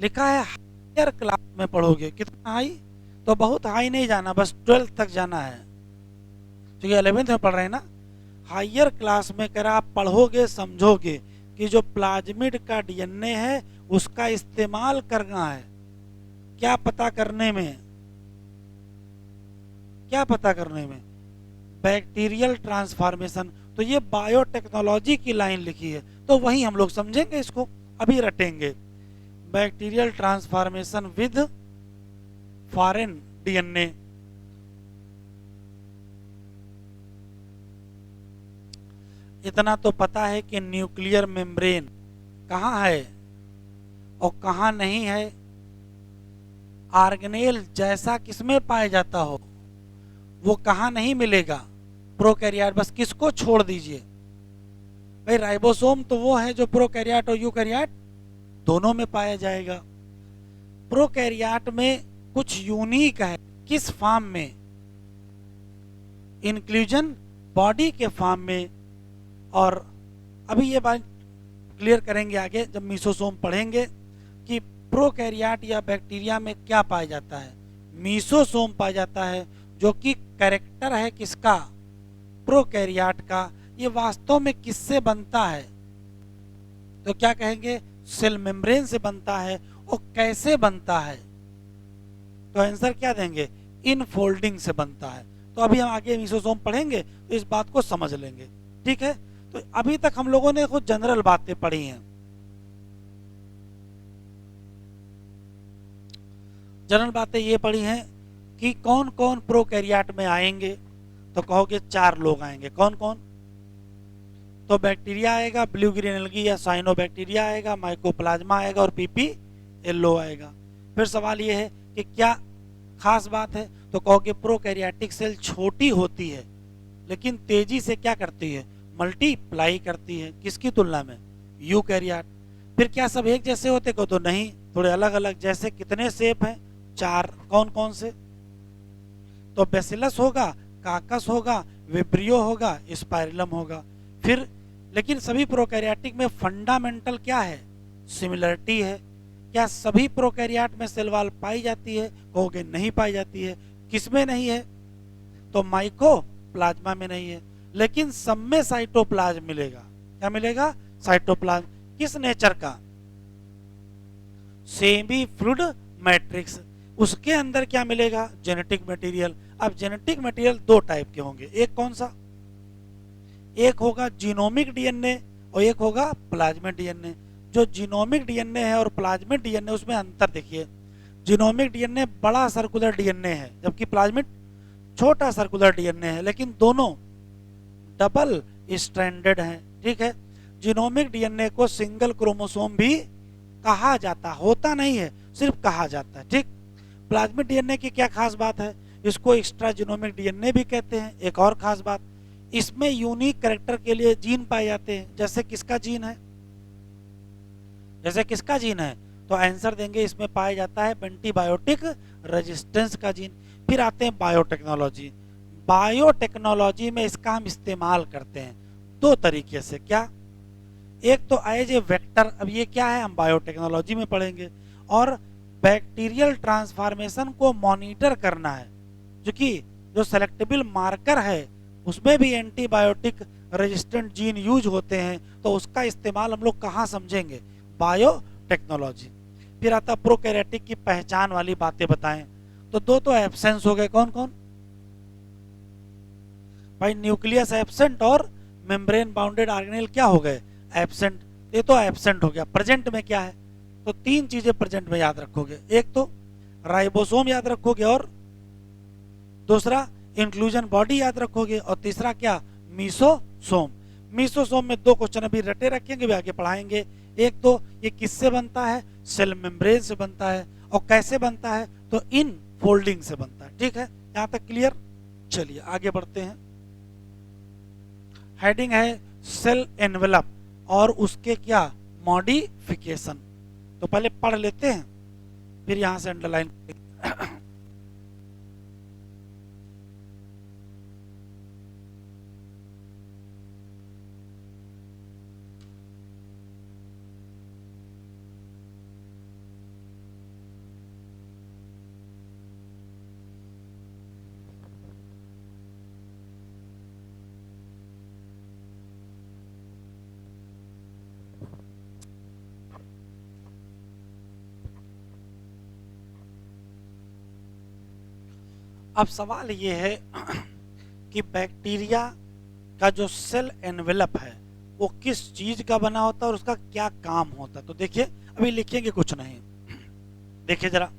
लिखा है हायर क्लास में पढ़ोगे, कितना हाई, तो बहुत हाई नहीं जाना, बस 12th तक जाना है, क्योंकि 11th में पढ़ रहे हैं ना। हायर क्लास में कह रहा आप पढ़ोगे समझोगे कि जो प्लाज्मिड का डीएनए है उसका इस्तेमाल करना है, क्या पता करने में, क्या पता करने में, बैक्टीरियल ट्रांसफॉर्मेशन। तो ये बायोटेक्नोलॉजी की लाइन लिखी है, तो वही हम लोग समझेंगे, इसको अभी रटेंगे। Bacterial transformation with foreign DNA, इतना तो पता है कि न्यूक्लियर मेम्ब्रेन कहाँ है और कहाँ नहीं है, ऑर्गेनेल जैसा किसमें पाया जाता हो वो कहाँ नहीं मिलेगा, प्रोकैरियोट, बस किसको छोड़ दीजिए भाई, राइबोसोम तो वो है जो प्रोकैरियोट और यूकैरियोट दोनों में पाया जाएगा। प्रोकैरियोट में कुछ यूनिक है, किस फॉर्म में, इंक्लूजन बॉडी के फॉर्म में। और अभी ये बात क्लियर करेंगे आगे जब मीसोसोम पढ़ेंगे कि प्रोकैरियोट या बैक्टीरिया में क्या पाया जाता है, मीसोसोम पाया जाता है जो कि कैरेक्टर है किसका, प्रोकैरियोट का। ये वास्तव में किससे बनता है, तो क्या कहेंगे, सेल मेम्ब्रेन से बनता है। और कैसे बनता है, तो आंसर क्या देंगे, इनफोल्डिंग से बनता है। तो अभी हम आगे मीसोसोम पढ़ेंगे तो इस बात को समझ लेंगे, ठीक है। तो अभी तक हम लोगों ने कुछ जनरल बातें पढ़ी हैं। जनरल बातें ये पढ़ी हैं कि कौन कौन प्रोकैरियोट में आएंगे, तो कहोगे 4 लोग आएंगे, कौन कौन, तो बैक्टीरिया आएगा, ब्लू ग्रीन एल्गी या साइनोबैक्टीरिया आएगा, माइकोप्लाज्मा आएगा और पीपी एल्लो आएगा। फिर सवाल ये है कि क्या खास बात है, तो कहोगे प्रोकैरियोटिक सेल छोटी होती है लेकिन तेजी से क्या करती है, मल्टीप्लाई करती है, किसकी तुलना में, यूकैरियोट। फिर क्या सब एक जैसे होते को, तो नहीं, थोड़े अलग अलग। जैसे कितने शेप हैं, 4, कौन कौन से, तो बेसिलस होगा, काकस होगा, विब्रियो होगा, स्पाइरलम होगा। फिर लेकिन सभी प्रोकैरियोटिक में फंडामेंटल क्या है, सिमिलरिटी है। क्या सभी प्रोकैरियोट में सेल वॉल पाई जाती है, कहोगे नहीं पाई जाती है। किसमें नहीं है, तो माइकोप्लाज्मा में नहीं है, लेकिन सब में साइटोप्लाज्म मिलेगा। क्या मिलेगा, साइटोप्लाज्म। किस नेचर का, सेमी फ्लूइड मैट्रिक्स। उसके अंदर क्या मिलेगा, जेनेटिक मटेरियल। अब जेनेटिक मटेरियल 2 टाइप के होंगे, एक कौन सा, एक होगा जीनोमिक डीएनए और एक होगा प्लाज्मिड डीएनए। जो जीनोमिक डीएनए है और प्लाज्मिड डीएनए, उसमें अंतर देखिए, जीनोमिक डीएनए बड़ा सर्कुलर डीएनए है जबकि प्लाज्मिड छोटा सर्कुलर डीएनए है, लेकिन दोनों डबल स्ट्रैंडेड हैं, ठीक है। जीनोमिक डीएनए को सिंगल क्रोमोसोम भी कहा जाता, होता नहीं है, सिर्फ कहा जाता है, ठीक। प्लाज्मिड डीएनए की क्या खास बात है, इसको एक्स्ट्रा जीनोमिक डीएनए भी कहते हैं। एक और खास बात, इसमें यूनिक कैरेक्टर के लिए जीन पाए जाते हैं। जैसे किसका जीन है, जैसे किसका जीन है, तो आंसर देंगे इसमें पाया जाता है एंटीबायोटिक रेजिस्टेंस का जीन। फिर आते हैं बायोटेक्नोलॉजी। बायोटेक्नोलॉजी में इसका हम इस्तेमाल करते हैं 2 तरीके से। क्या, एक तो एज ए वेक्टर, अब ये क्या है हम बायोटेक्नोलॉजी में पढ़ेंगे, और बैक्टीरियल ट्रांसफॉर्मेशन को मॉनिटर करना है, जो कि जो सेलेक्टेबल मार्कर है उसमें भी एंटीबायोटिक रेजिस्टेंट जीन यूज होते हैं, तो उसका इस्तेमाल हम लोग कहाँ समझेंगे? बायोटेक्नोलॉजी। फिर आता प्रोकैरियोटिक की पहचान वाली बातें बताएं, तो दो तो एब्सेंस हो गए, कौन कौन भाई? न्यूक्लियस एब्सेंट और मेम्ब्रेन बाउंडेड ऑर्गेनेल क्या हो गए? एब्सेंट। ये तो एब्सेंट हो गया। प्रेजेंट में क्या है? तो तीन चीजें प्रेजेंट में याद रखोगे, एक तो राइबोसोम याद रखोगे, और दूसरा इंक्लूजन बॉडी याद रखोगे, और तीसरा क्या? मीसोसोम। मीसोसोम में दो क्वेश्चन अभी रटे रखेंगे, भी आगे पढ़ाएंगे। एक तो ये किससे बनता है? सेल मेम्ब्रेन से बनता है। और कैसे बनता है? तो इन फोल्डिंग से बनता है। ठीक है, यहां तक क्लियर? चलिए आगे बढ़ते हैं। हेडिंग है सेल एनवेलप और उसके क्या मॉडिफिकेशन। तो पहले पढ़ लेते हैं, फिर यहां से अंडरलाइन अब सवाल ये है कि बैक्टीरिया का जो सेल एनवेलप है वो किस चीज का बना होता है और उसका क्या काम होता है। तो देखिए, अभी लिखेंगे कुछ नहीं, देखिए जरा।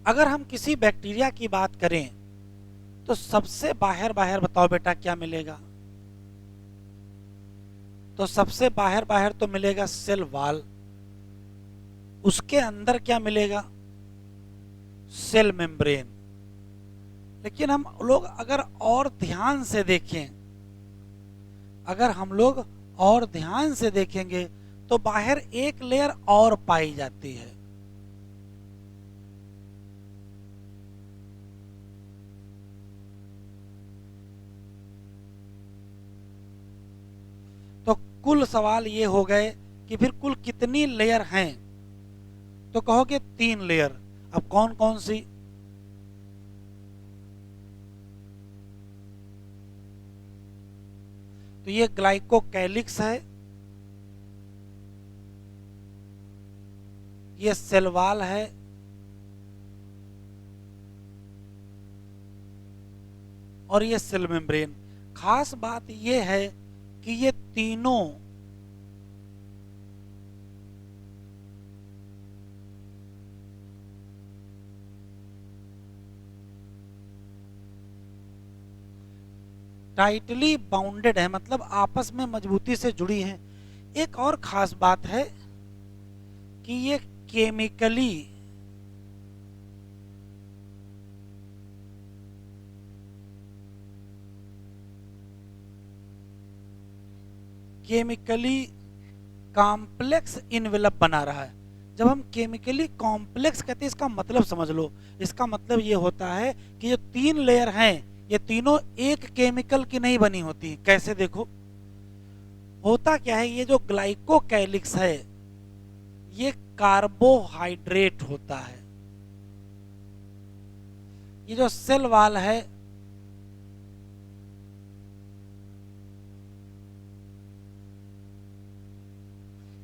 अगर हम किसी बैक्टीरिया की बात करें तो सबसे बाहर बाहर बताओ बेटा क्या मिलेगा? तो सबसे बाहर बाहर तो मिलेगा सेल वॉल। उसके अंदर क्या मिलेगा? Cell membrane. लेकिन हम लोग अगर और ध्यान से देखें, अगर हम लोग और ध्यान से देखेंगे तो बाहर एक लेयर और पाई जाती है। तो कुल सवाल ये हो गए कि फिर कुल कितनी लेयर हैं? तो कहोगे 3 लेयर। अब कौन कौन सी? तो ये ग्लाइकोकैलिक्स है, ये सेल वॉल है, और ये सेल मेम्ब्रेन। खास बात ये है कि ये तीनों टाइटली बाउंडेड है, मतलब आपस में मजबूती से जुड़ी हैं। एक और खास बात है कि ये केमिकली कॉम्प्लेक्स इनवेलप बना रहा है। जब हम केमिकली कॉम्प्लेक्स कहते हैं, इसका मतलब समझ लो। इसका मतलब ये होता है कि जो 3 लेयर हैं ये तीनों एक केमिकल की नहीं बनी होती। कैसे? देखो, होता क्या है, ये जो ग्लाइकोकैलिक्स है ये कार्बोहाइड्रेट होता है। ये जो सेल वॉल है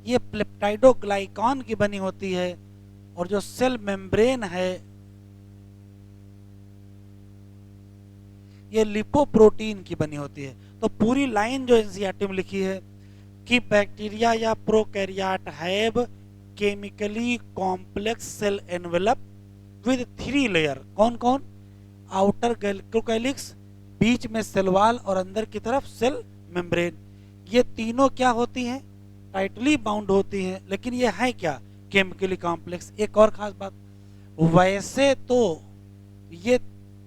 ये पेप्टाइडोग्लाइकॉन की बनी होती है, और जो सेल मेम्ब्रेन है ये लिपोप्रोटीन की बनी होती है। तो पूरी लाइन जो एनसीईआरटी में लिखी है कि बैक्टीरिया या prokaryote have chemically complex cell envelope with 3 layer. कौन कौन? आउटर ग्लाइकोकैलिक्स, बीच में सेल वॉल, और अंदर की तरफ सेल मेम्ब्रेन। ये तीनों क्या होती हैं? टाइटली बाउंड होती हैं। लेकिन ये है क्या? Chemically complex. एक और खास बात, वैसे तो ये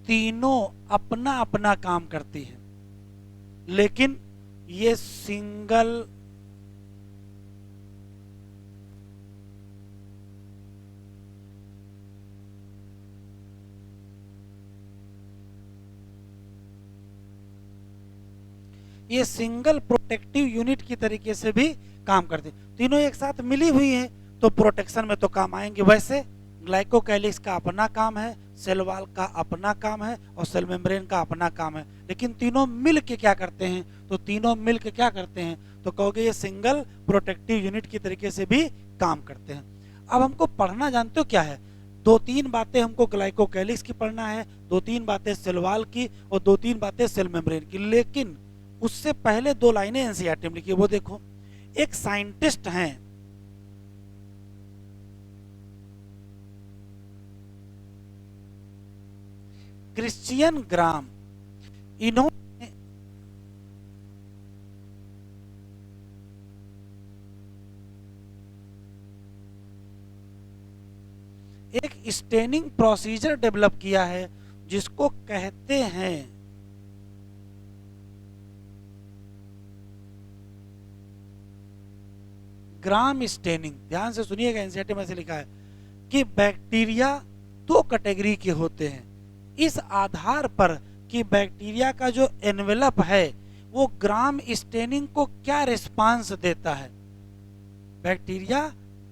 तीनों अपना अपना काम करती हैं, लेकिन ये सिंगल प्रोटेक्टिव यूनिट की तरीके से भी काम करते हैं। तीनों एक साथ मिली हुई हैं, तो प्रोटेक्शन में तो काम आएंगे। वैसे ग्लाइकोकैलिक्स का अपना काम है, सेल वॉल का अपना काम है और सेल मेम्ब्रेन का अपना काम है, लेकिन तीनों मिल के क्या करते हैं, तो तीनों मिल के क्या करते हैं, तो कहोगे ये सिंगल प्रोटेक्टिव यूनिट की तरीके से भी काम करते हैं। अब हमको पढ़ना जानते हो क्या है, दो तीन बातें हमको ग्लाइकोकैलिक्स की पढ़ना है, दो तीन बातें सेल वॉल की और दो तीन बातें सेल मेम्ब्रेन की। लेकिन उससे पहले दो लाइनें एनसीईआरटी में लिखी, वो देखो। एक साइंटिस्ट हैं क्रिश्चियन ग्राम, इन्होंने एक स्टेनिंग प्रोसीजर डेवलप किया है जिसको कहते हैं ग्राम स्टेनिंग। ध्यान से सुनिएगा, एनसीईआरटी में से लिखा है कि बैक्टीरिया दो कैटेगरी के होते हैं, इस आधार पर कि बैक्टीरिया का जो एनवेलप है वो ग्राम स्टेनिंग को क्या रिस्पांस देता है। बैक्टीरिया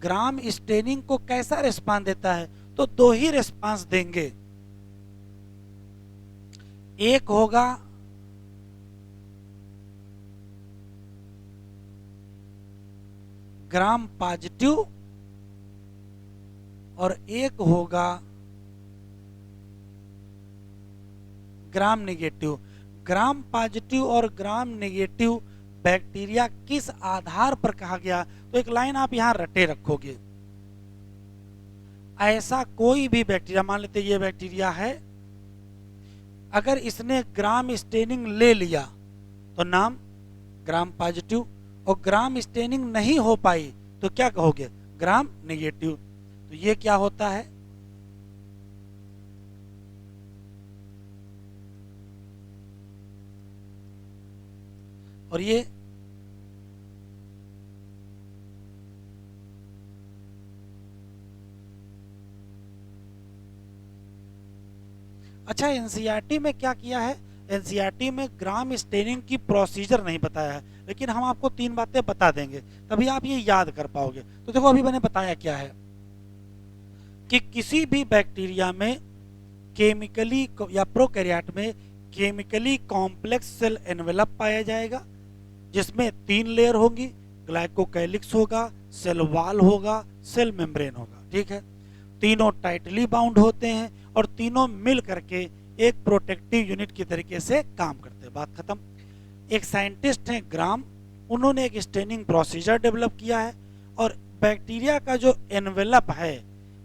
ग्राम स्टेनिंग को कैसा रिस्पांस देता है, तो दो ही रिस्पांस देंगे। एक होगा ग्राम पॉजिटिव और एक होगा ग्राम नेगेटिव। ग्राम पॉजिटिव और ग्राम नेगेटिव बैक्टीरिया किस आधार पर कहा गया, तो एक लाइन आप यहां रटे रखोगे। ऐसा कोई भी बैक्टीरिया, मान लेते ये बैक्टीरिया है, अगर इसने ग्राम स्टेनिंग ले लिया तो नाम ग्राम पॉजिटिव, और ग्राम स्टेनिंग नहीं हो पाई तो क्या कहोगे, ग्राम नेगेटिव। तो ये क्या होता है, और ये अच्छा, एनसीईआरटी में क्या किया है, एनसीईआरटी में ग्राम स्टेनिंग की प्रोसीजर नहीं बताया है, लेकिन हम आपको तीन बातें बता देंगे तभी आप ये याद कर पाओगे। तो देखो अभी मैंने बताया क्या है कि किसी भी बैक्टीरिया में केमिकली या प्रोकैरियोट में केमिकली कॉम्प्लेक्स सेल एनवेलप पाया जाएगा जिसमें तीन लेयर होंगी, ग्लाइकोकैलिक्स होगा, सेल वॉल होगा, सेल मेम्ब्रेन होगा। ठीक है, तीनों टाइटली बाउंड होते हैं और तीनों मिल करके एक प्रोटेक्टिव यूनिट की तरीके से काम करते हैं। बात खत्म। एक साइंटिस्ट हैं ग्राम, उन्होंने एक स्टेनिंग प्रोसीजर डेवलप किया है और बैक्टीरिया का जो एनवेलप है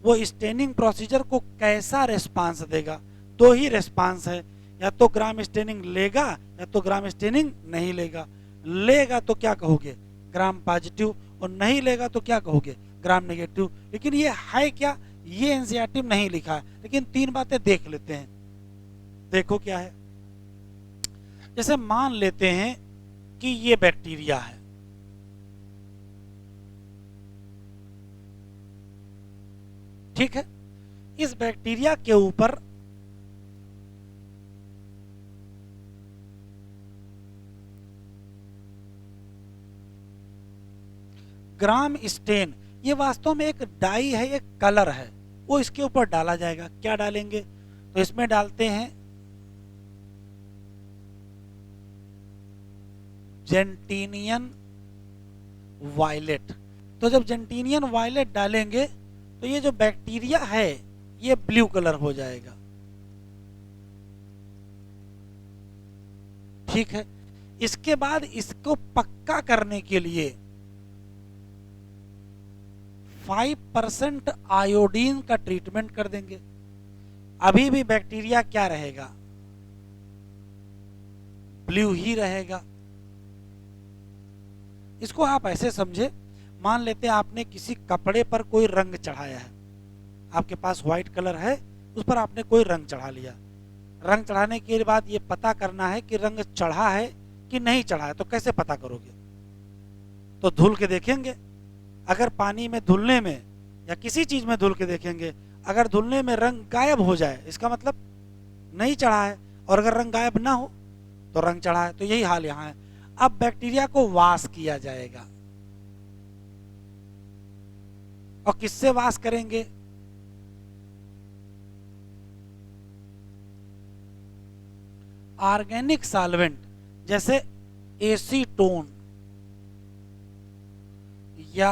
वो स्टेनिंग प्रोसीजर को कैसा रिस्पांस देगा, दो ही रिस्पांस है, या तो ग्राम स्टेनिंग लेगा या तो ग्राम स्टेनिंग नहीं लेगा। लेगा तो क्या कहोगे, ग्राम पॉजिटिव, और नहीं लेगा तो क्या कहोगे, ग्राम नेगेटिव। लेकिन ये है क्या, ये एनसीईआरटी में नहीं लिखा है, लेकिन तीन बातें देख लेते हैं। देखो क्या है, जैसे मान लेते हैं कि ये बैक्टीरिया है, ठीक है, इस बैक्टीरिया के ऊपर ग्राम स्टेन, ये वास्तव में एक डाई है, एक कलर है, वो इसके ऊपर डाला जाएगा। क्या डालेंगे, तो इसमें डालते हैं जेंटीनियन वायलेट। तो जब जेंटीनियन वायलेट डालेंगे तो ये जो बैक्टीरिया है ये ब्लू कलर हो जाएगा। ठीक है, इसके बाद इसको पक्का करने के लिए 5% आयोडीन का ट्रीटमेंट कर देंगे। अभी भी बैक्टीरिया क्या रहेगा, ब्लू ही रहेगा। इसको आप ऐसे समझे, मान लेते हैं आपने किसी कपड़े पर कोई रंग चढ़ाया है, आपके पास व्हाइट कलर है, उस पर आपने कोई रंग चढ़ा लिया। रंग चढ़ाने के बाद ये पता करना है कि रंग चढ़ा है कि नहीं चढ़ा है, तो कैसे पता करोगे, तो धुल के देखेंगे। अगर पानी में धुलने में या किसी चीज में धुल के देखेंगे, अगर धुलने में रंग गायब हो जाए इसका मतलब नहीं चढ़ा है, और अगर रंग गायब ना हो तो रंग चढ़ा है। तो यही हाल यहाँ है। अब बैक्टीरिया को वाश किया जाएगा। और किससे वास करेंगे? ऑर्गेनिक सॉल्वेंट जैसे एसीटोन या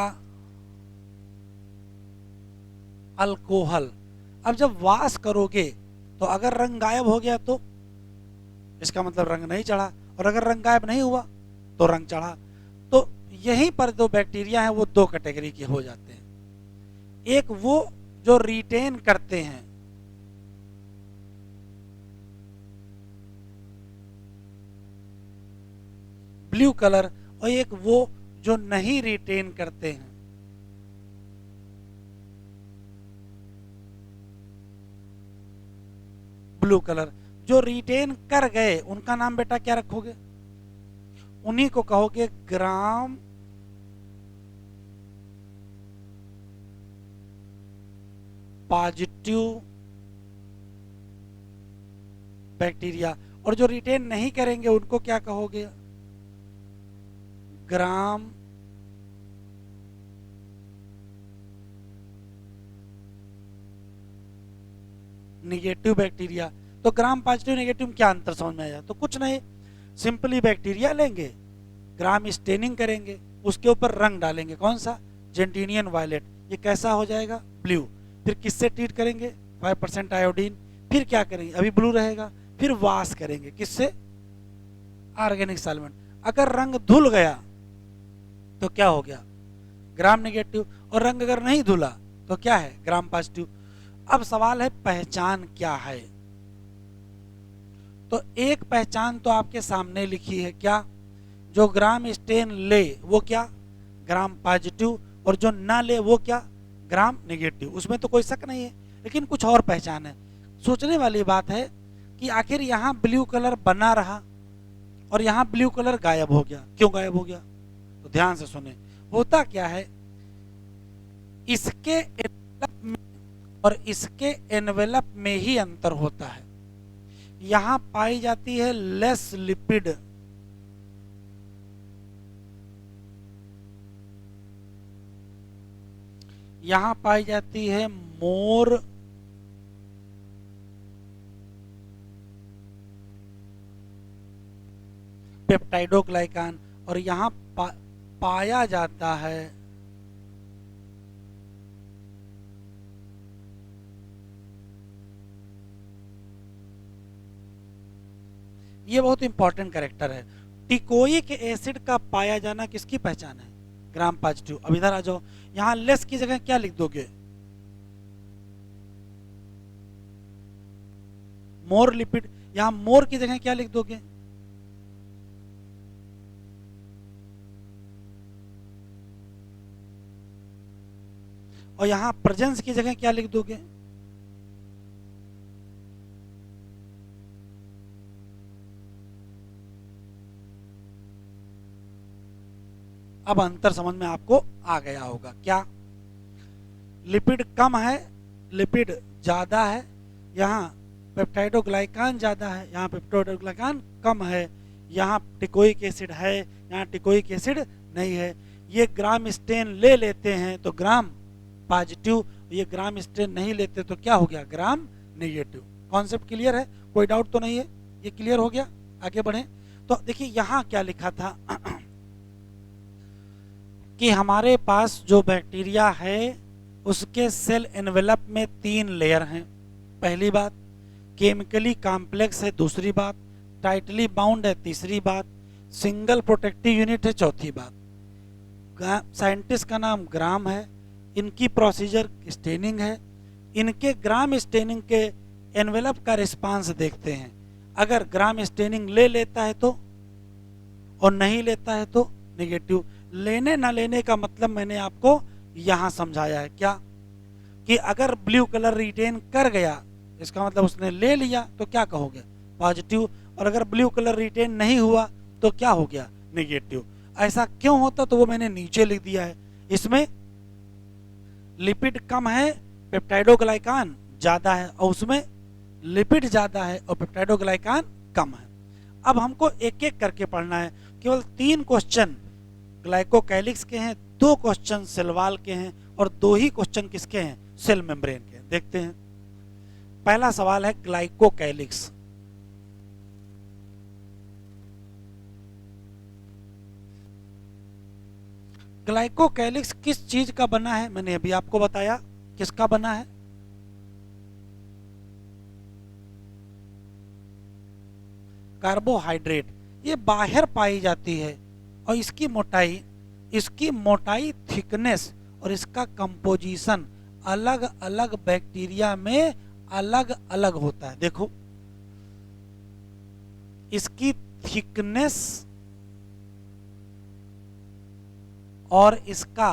अल्कोहल। अब जब वाश करोगे तो अगर रंग गायब हो गया तो इसका मतलब रंग नहीं चढ़ा, और अगर रंग गायब नहीं हुआ तो रंग चढ़ा। तो यहीं पर जो बैक्टीरिया है वो दो कैटेगरी के हो जाते हैं। एक वो जो रिटेन करते हैं, ब्लू कलर, और एक वो जो नहीं रिटेन करते हैं, ब्लू कलर। जो रिटेन कर गए उनका नाम बेटा क्या रखोगे? उन्हीं को कहोगे ग्राम पॉजिटिव बैक्टीरिया। और जो रिटेन नहीं करेंगे उनको क्या कहोगे? ग्राम निगेटिव बैक्टीरिया। तो ग्राम पॉजिटिव नेगेटिव क्या अंतर समझ में आया? तो कुछ नहीं, सिंपली बैक्टीरिया लेंगे, ग्राम स्टेनिंग करेंगे, उसके ऊपर रंग डालेंगे, कौन सा? जेंटिनियन वायलेट। ये कैसा हो जाएगा? ब्लू। फिर किससे ट्रीट करेंगे? 5% आयोडीन। फिर क्या करेंगे? अभी ब्लू रहेगा। फिर वाश करेंगे, किससे? Organic solvent. अगर रंग धुल गया तो क्या हो गया? Gram negative. और रंग अगर नहीं धुला तो क्या है? Gram positive. अब सवाल है पहचान क्या है? तो एक पहचान तो आपके सामने लिखी है, क्या? जो ग्राम स्टेन ले वो क्या? Gram positive. और जो ना ले वो क्या? Gram negative. उसमें तो कोई शक नहीं है, लेकिन कुछ और पहचान है। सोचने वाली बात है कि आखिर यहां ब्लू कलर बना रहा और यहां ब्लू कलर गायब हो गया, क्यों गायब हो गया? तो ध्यान से सुने, होता क्या है, इसके एनवेलप में और इसके एनवेलप में ही अंतर होता है। यहां पाई जाती है लेस लिपिड, यहां पाई जाती है मोर पेप्टाइडोग्लाइकान, और यहां पाया जाता है ये बहुत इंपॉर्टेंट कैरेक्टर है। टिकोइक एसिड का पाया जाना किसकी पहचान है? Gram positive. अब इधर आ जाओ, यहां लेस की जगह क्या लिख दोगे? मोर लिपिड। यहां मोर की जगह क्या लिख दोगे? और यहां प्रेजेंस की जगह क्या लिख दोगे? अब अंतर समझ में आपको आ गया होगा, क्या? लिपिड कम है, लिपिड ज्यादा है, यहाँ पेप्टाइडोग्लाइकान ज्यादा है, यहाँ पेप्टाइडोग्लाइकान कम है, यहाँ टिकोइक एसिड है, यहाँ टिकोइक एसिड नहीं है। ये ग्राम स्टेन ले लेते हैं तो ग्राम पॉजिटिव, ये ग्राम स्टेन नहीं लेते तो क्या हो गया? Gram negative. कॉन्सेप्ट क्लियर है? कोई डाउट तो नहीं है? ये क्लियर हो गया? आगे बढ़े तो देखिए यहां क्या लिखा था कि हमारे पास जो बैक्टीरिया है उसके सेल एनवेलप में 3 लेयर हैं, पहली बात। केमिकली कॉम्प्लेक्स है, दूसरी बात। टाइटली बाउंड है, तीसरी बात। सिंगल प्रोटेक्टिव यूनिट है, चौथी बात। साइंटिस्ट का नाम ग्राम है, इनकी प्रोसीजर स्टेनिंग है। इनके ग्राम स्टेनिंग के एनवेलप का रिस्पांस देखते हैं। अगर ग्राम स्टेनिंग ले लेता है तो, और नहीं लेता है तो नेगेटिव। लेने ना लेने का मतलब मैंने आपको यहां समझाया है, क्या? कि अगर ब्लू कलर रिटेन कर गया इसका मतलब उसने ले लिया तो क्या कहोगे? पॉजिटिव। और अगर ब्लू कलर रिटेन नहीं हुआ तो क्या हो गया? नेगेटिव। ऐसा क्यों होता? तो वो मैंने नीचे लिख दिया है। इसमें लिपिड कम है, पेप्टाइडोग्लाइकान ज्यादा है, और उसमें लिपिड ज्यादा है और पेप्टाइडोग्लाइकान कम है। अब हमको एक एक करके पढ़ना है। केवल 3 क्वेश्चन ग्लाइकोकैलिक्स के हैं, 2 क्वेश्चन सेल वॉल के हैं और 2 ही क्वेश्चन किसके हैं, सेल मेम्ब्रेन के हैं। देखते हैं, पहला सवाल है ग्लाइकोकैलिक्स। ग्लाइकोकैलिक्स किस चीज का बना है, मैंने अभी आपको बताया किसका बना है, कार्बोहाइड्रेट। ये बाहर पाई जाती है और इसकी मोटाई थिकनेस और इसका कंपोजिशन अलग अलग बैक्टीरिया में अलग अलग होता है। देखो, इसकी थिकनेस और इसका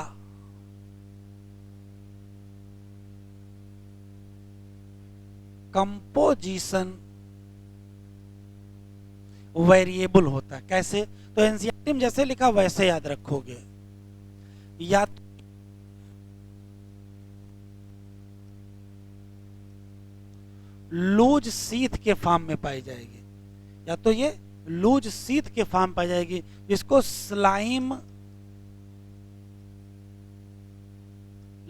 कंपोजिशन वेरिएबल होता है। कैसे, तो एनसीईआरटी में जैसे लिखा वैसे याद रखोगे। या लूज सीथ के फॉर्म में पाई जाएगी, या तो ये लूज सीथ के फॉर्म पाई जाएगी जिसको स्लाइम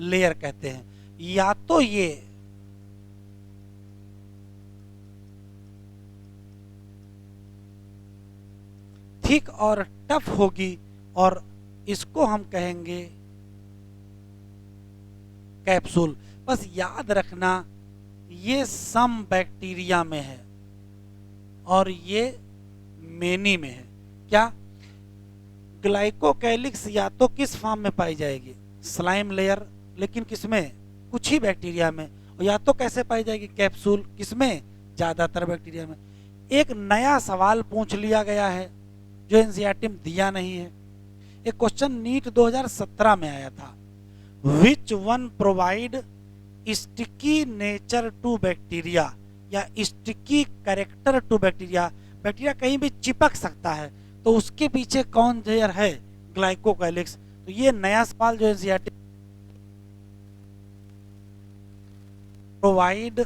लेयर कहते हैं, या तो ये थिक और टफ होगी और इसको हम कहेंगे कैप्सूल। बस याद रखना ये सम बैक्टीरिया में है और ये मेनी में है। क्या, ग्लाइकोकैलिक्स या तो किस फॉर्म में पाई जाएगी, स्लाइम लेयर, लेकिन किसमें, कुछ ही बैक्टीरिया में, और या तो कैसे पाई जाएगी, कैप्सूल, किसमें, ज्यादातर बैक्टीरिया में। एक नया सवाल पूछ लिया गया है जो एनसीईआरटी में दिया नहीं है। एक क्वेश्चन नीट 2017 में आया था, which one provide sticky nature to bacteria या sticky character to bacteria. Bacteria कहीं भी चिपक सकता है, तो उसके पीछे कौन लेयर है, ग्लाइकोकैलिक्स। तो ये नया सवाल जो NCERT provide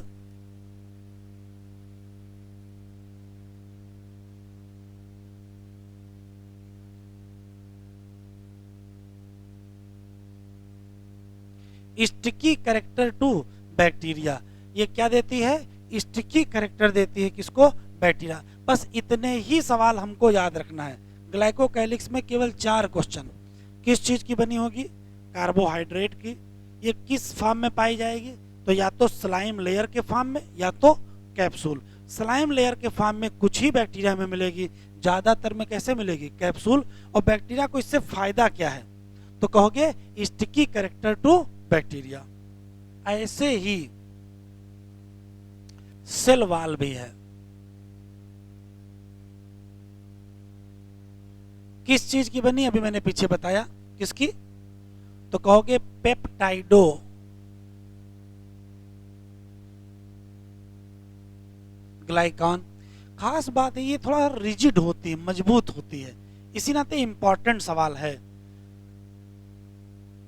sticky character to bacteria, ये क्या देती है, स्टिकी कैरेक्टर देती है, किसको, बैक्टीरिया। बस इतने ही सवाल हमको याद रखना है। ग्लाइकोकैलिक्स में केवल 4 क्वेश्चन, किस चीज की बनी होगी, कार्बोहाइड्रेट की। ये किस फॉर्म में पाई जाएगी, तो या तो स्लाइम लेयर के फॉर्म में या तो कैप्सूल। स्लाइम लेयर के फॉर्म में कुछ ही बैक्टीरिया में मिलेगी, ज्यादातर में कैसे मिलेगी, कैप्सूल। और बैक्टीरिया को इससे फायदा क्या है, तो कहोगे स्टिकी कैरेक्टर टू बैक्टीरिया। ऐसे ही सेल वॉल भी है, किस चीज की बनी, अभी मैंने पीछे बताया किसकी, तो कहोगे पेप्टाइडो ग्लाइकॉन। खास बात है ये थोड़ा रिजिड होती है, मजबूत होती है, इसी नाते इंपॉर्टेंट सवाल है।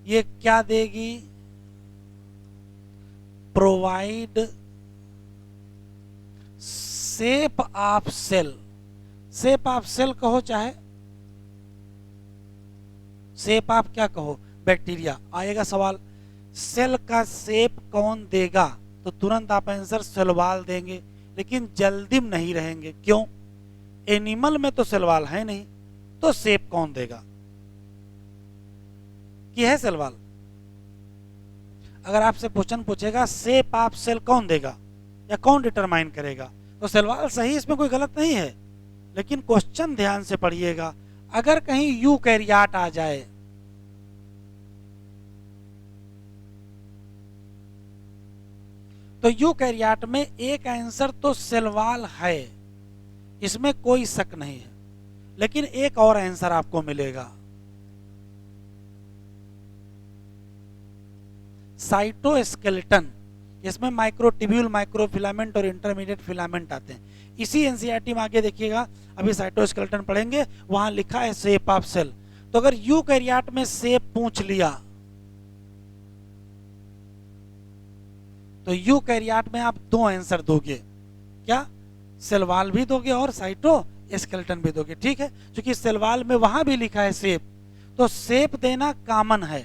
ये क्या देगी, provide shape of cell. Shape of cell कहो चाहे शेप ऑफ क्या कहो, बैक्टीरिया। आएगा सवाल, सेल का शेप कौन देगा, तो तुरंत आप आंसर सेल वॉल देंगे, लेकिन जल्दी में नहीं रहेंगे। क्यों, एनिमल में तो सेल वॉल है नहीं, तो शेप कौन देगा, कि है सेल वॉल। अगर आपसे क्वेश्चन पूछेगा शेप ऑफ सेल कौन देगा या कौन डिटरमाइन करेगा, तो सेल वॉल सही, इसमें कोई गलत नहीं है, लेकिन क्वेश्चन ध्यान से पढ़िएगा। अगर कहीं यूकैरियोट आ जाए, तो यूकैरियोट में एक आंसर तो सेल वॉल है, इसमें कोई शक नहीं है, लेकिन एक और आंसर आपको मिलेगा, साइटोस्केलेटन। इसमें माइक्रोट्यूब्यूल, माइक्रोफिलामेंट और इंटरमीडिएट फिलामेंट आते हैं। इसी एनसीईआरटी में आगे देखिएगा, अभी साइटोस्केलेटन पढ़ेंगे, वहां लिखा है शेप ऑफ सेल। तो अगर यूकैरियोट में शेप पूछ लिया, तो यूकैरियोट में आप 2 आंसर दोगे, क्या, सेल वॉल भी दोगे और साइटोस्केलेटन भी दोगे, ठीक है। क्योंकि सेल वॉल में वहां भी लिखा है शेप, तो सेप देना कॉमन है,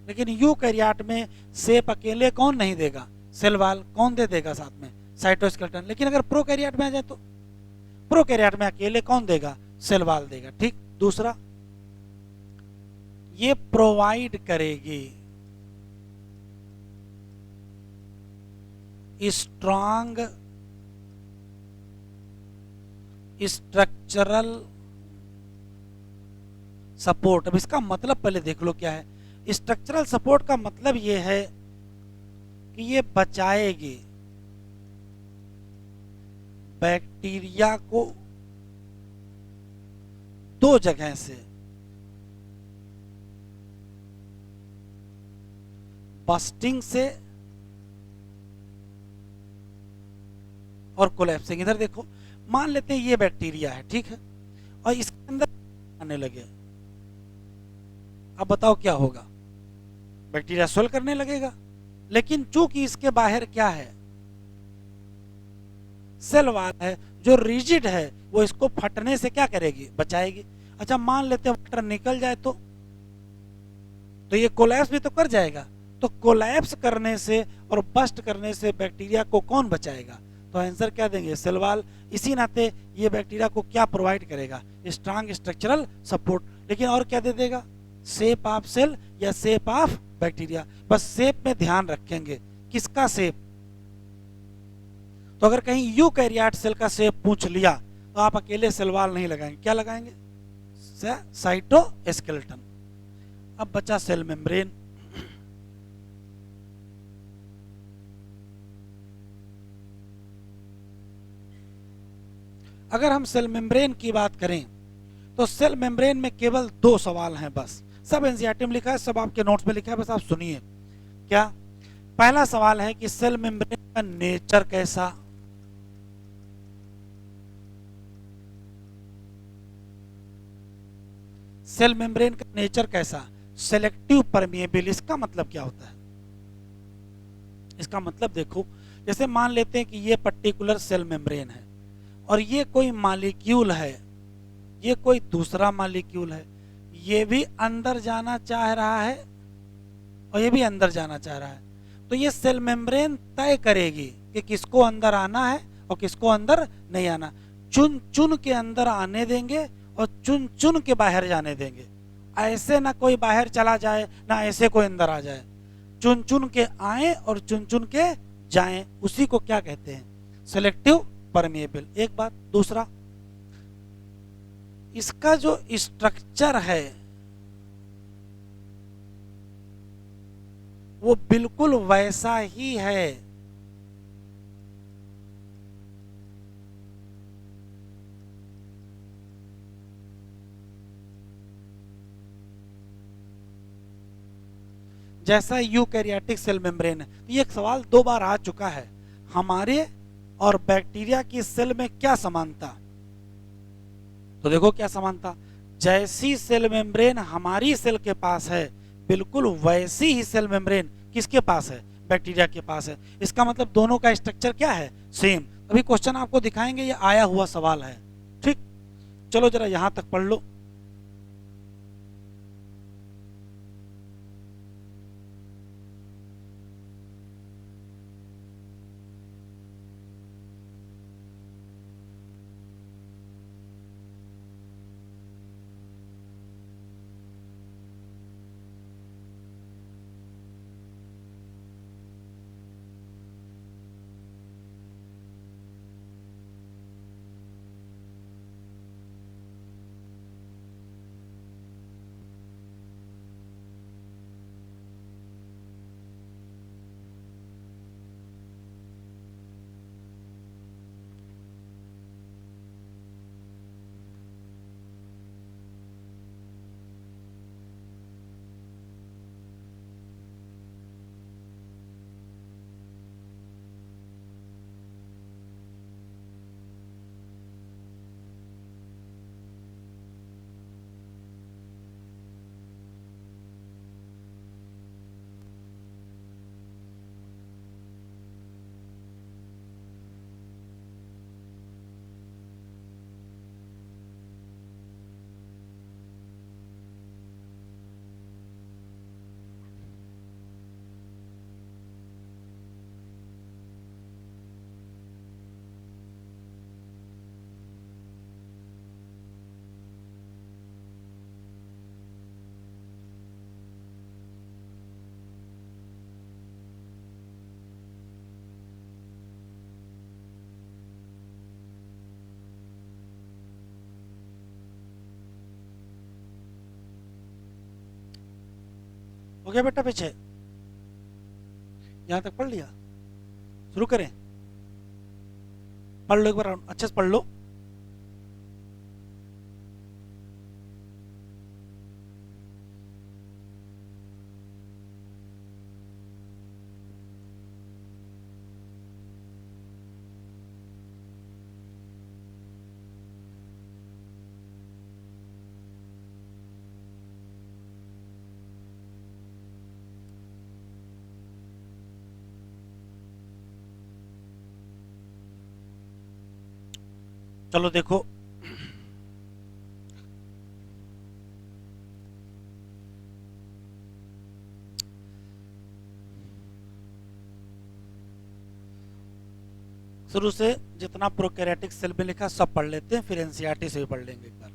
लेकिन यूकैरियोट में सेप अकेले कौन नहीं देगा, सेल वॉल कौन दे देगा साथ में, साइटोस्केलेटन। लेकिन अगर प्रोकैरियोट में आ जाए तो प्रोकैरियोट में अकेले कौन देगा, सेल वॉल देगा। ठीक। दूसरा, ये प्रोवाइड करेगी स्ट्रॉन्ग स्ट्रक्चरल सपोर्ट। अब इसका मतलब पहले देख लो क्या है। स्ट्रक्चरल सपोर्ट का मतलब ये है कि ये बचाएगी बैक्टीरिया को दो जगह से, बस्टिंग से और कोलैप्सिंग। इधर देखो, मान लेते हैं ये बैक्टीरिया है, ठीक है, और इसके अंदर आने लगे, अब बताओ क्या होगा, बैक्टीरिया स्वेल करने लगेगा। लेकिन चूंकि इसके बाहर क्या है, सेल वॉल है जो रिजिड है, वो इसको फटने से क्या करेगी, बचाएगी। अच्छा, मान लेते हैं वाटर निकल जाए तो ये कोलैप्स भी तो कर जाएगा। तो कोलैप्स करने से और बस्ट करने से बैक्टीरिया को कौन बचाएगा, तो आंसर क्या देंगे, सेल वॉल। इसी नाते ये बैक्टीरिया को क्या प्रोवाइड करेगा, स्ट्रॉन्ग स्ट्रक्चरल सपोर्ट। लेकिन और क्या दे देगा, शेप ऑफ सेल या शेप ऑफ बैक्टीरिया। बस शेप में ध्यान रखेंगे, किसका शेप। तो अगर कहीं यूकैरियोट सेल का शेप पूछ लिया तो आप अकेले सेल वॉल नहीं लगाएंगे, क्या लगाएंगे, साइटोस्केलेटन। अब बचा सेल मेम्ब्रेन। अगर हम सेल मेम्ब्रेन की बात करें तो सेल मेम्ब्रेन में केवल दो सवाल हैं बस। सब एनसीईआरटी में लिखा है, सब आपके नोट्स में लिखा है, बस आप सुनिए। क्या पहला सवाल है कि सेल मेम्ब्रेन का नेचर कैसा, सेल मेम्ब्रेन का नेचर कैसा, सेलेक्टिव परमिएबल। इसका मतलब क्या होता है, इसका मतलब देखो, जैसे मान लेते हैं कि ये पर्टिकुलर सेल मेम्ब्रेन है और ये कोई मॉलिक्यूल है, ये कोई दूसरा मॉलिक्यूल है, ये भी अंदर जाना चाह रहा है और ये भी अंदर जाना चाह रहा है। तो ये सेल मेम्ब्रेन तय करेगी कि किसको अंदर आना है और किसको अंदर नहीं आना। चुन चुन के अंदर आने देंगे और चुन चुन के बाहर जाने देंगे। ऐसे ना कोई बाहर चला जाए, ना ऐसे कोई अंदर आ जाए। चुन चुन के आए और चुन चुन के जाएं, उसी को क्या कहते हैं, सेलेक्टिव परमिएबल। एक बात। दूसरा, इसका जो स्ट्रक्चर है वो बिल्कुल वैसा ही है जैसा यूकैरियोटिक सेल मेम्ब्रेन है। तो ये एक सवाल दो बार आ चुका है, हमारे और बैक्टीरिया की सेल में क्या समानता। तो देखो क्या समानता, जैसी सेल मेम्ब्रेन हमारी सेल के पास है, बिल्कुल वैसी ही सेल मेम्ब्रेन किसके पास है, बैक्टीरिया के पास है। इसका मतलब दोनों का स्ट्रक्चर क्या है, सेम। अभी क्वेश्चन आपको दिखाएंगे, ये आया हुआ सवाल है। ठीक, चलो जरा यहां तक पढ़ लो। हो गया बेटा पीछे? यहां तक पढ़ लिया? शुरू करें? पढ़ लो एक बार अच्छे से पढ़ लो। चलो देखो, शुरू से जितना प्रोकैरियोटिक सेल में लिखा सब पढ़ लेते हैं, फिर एनसीईआरटी से भी पढ़ लेंगे एक बार।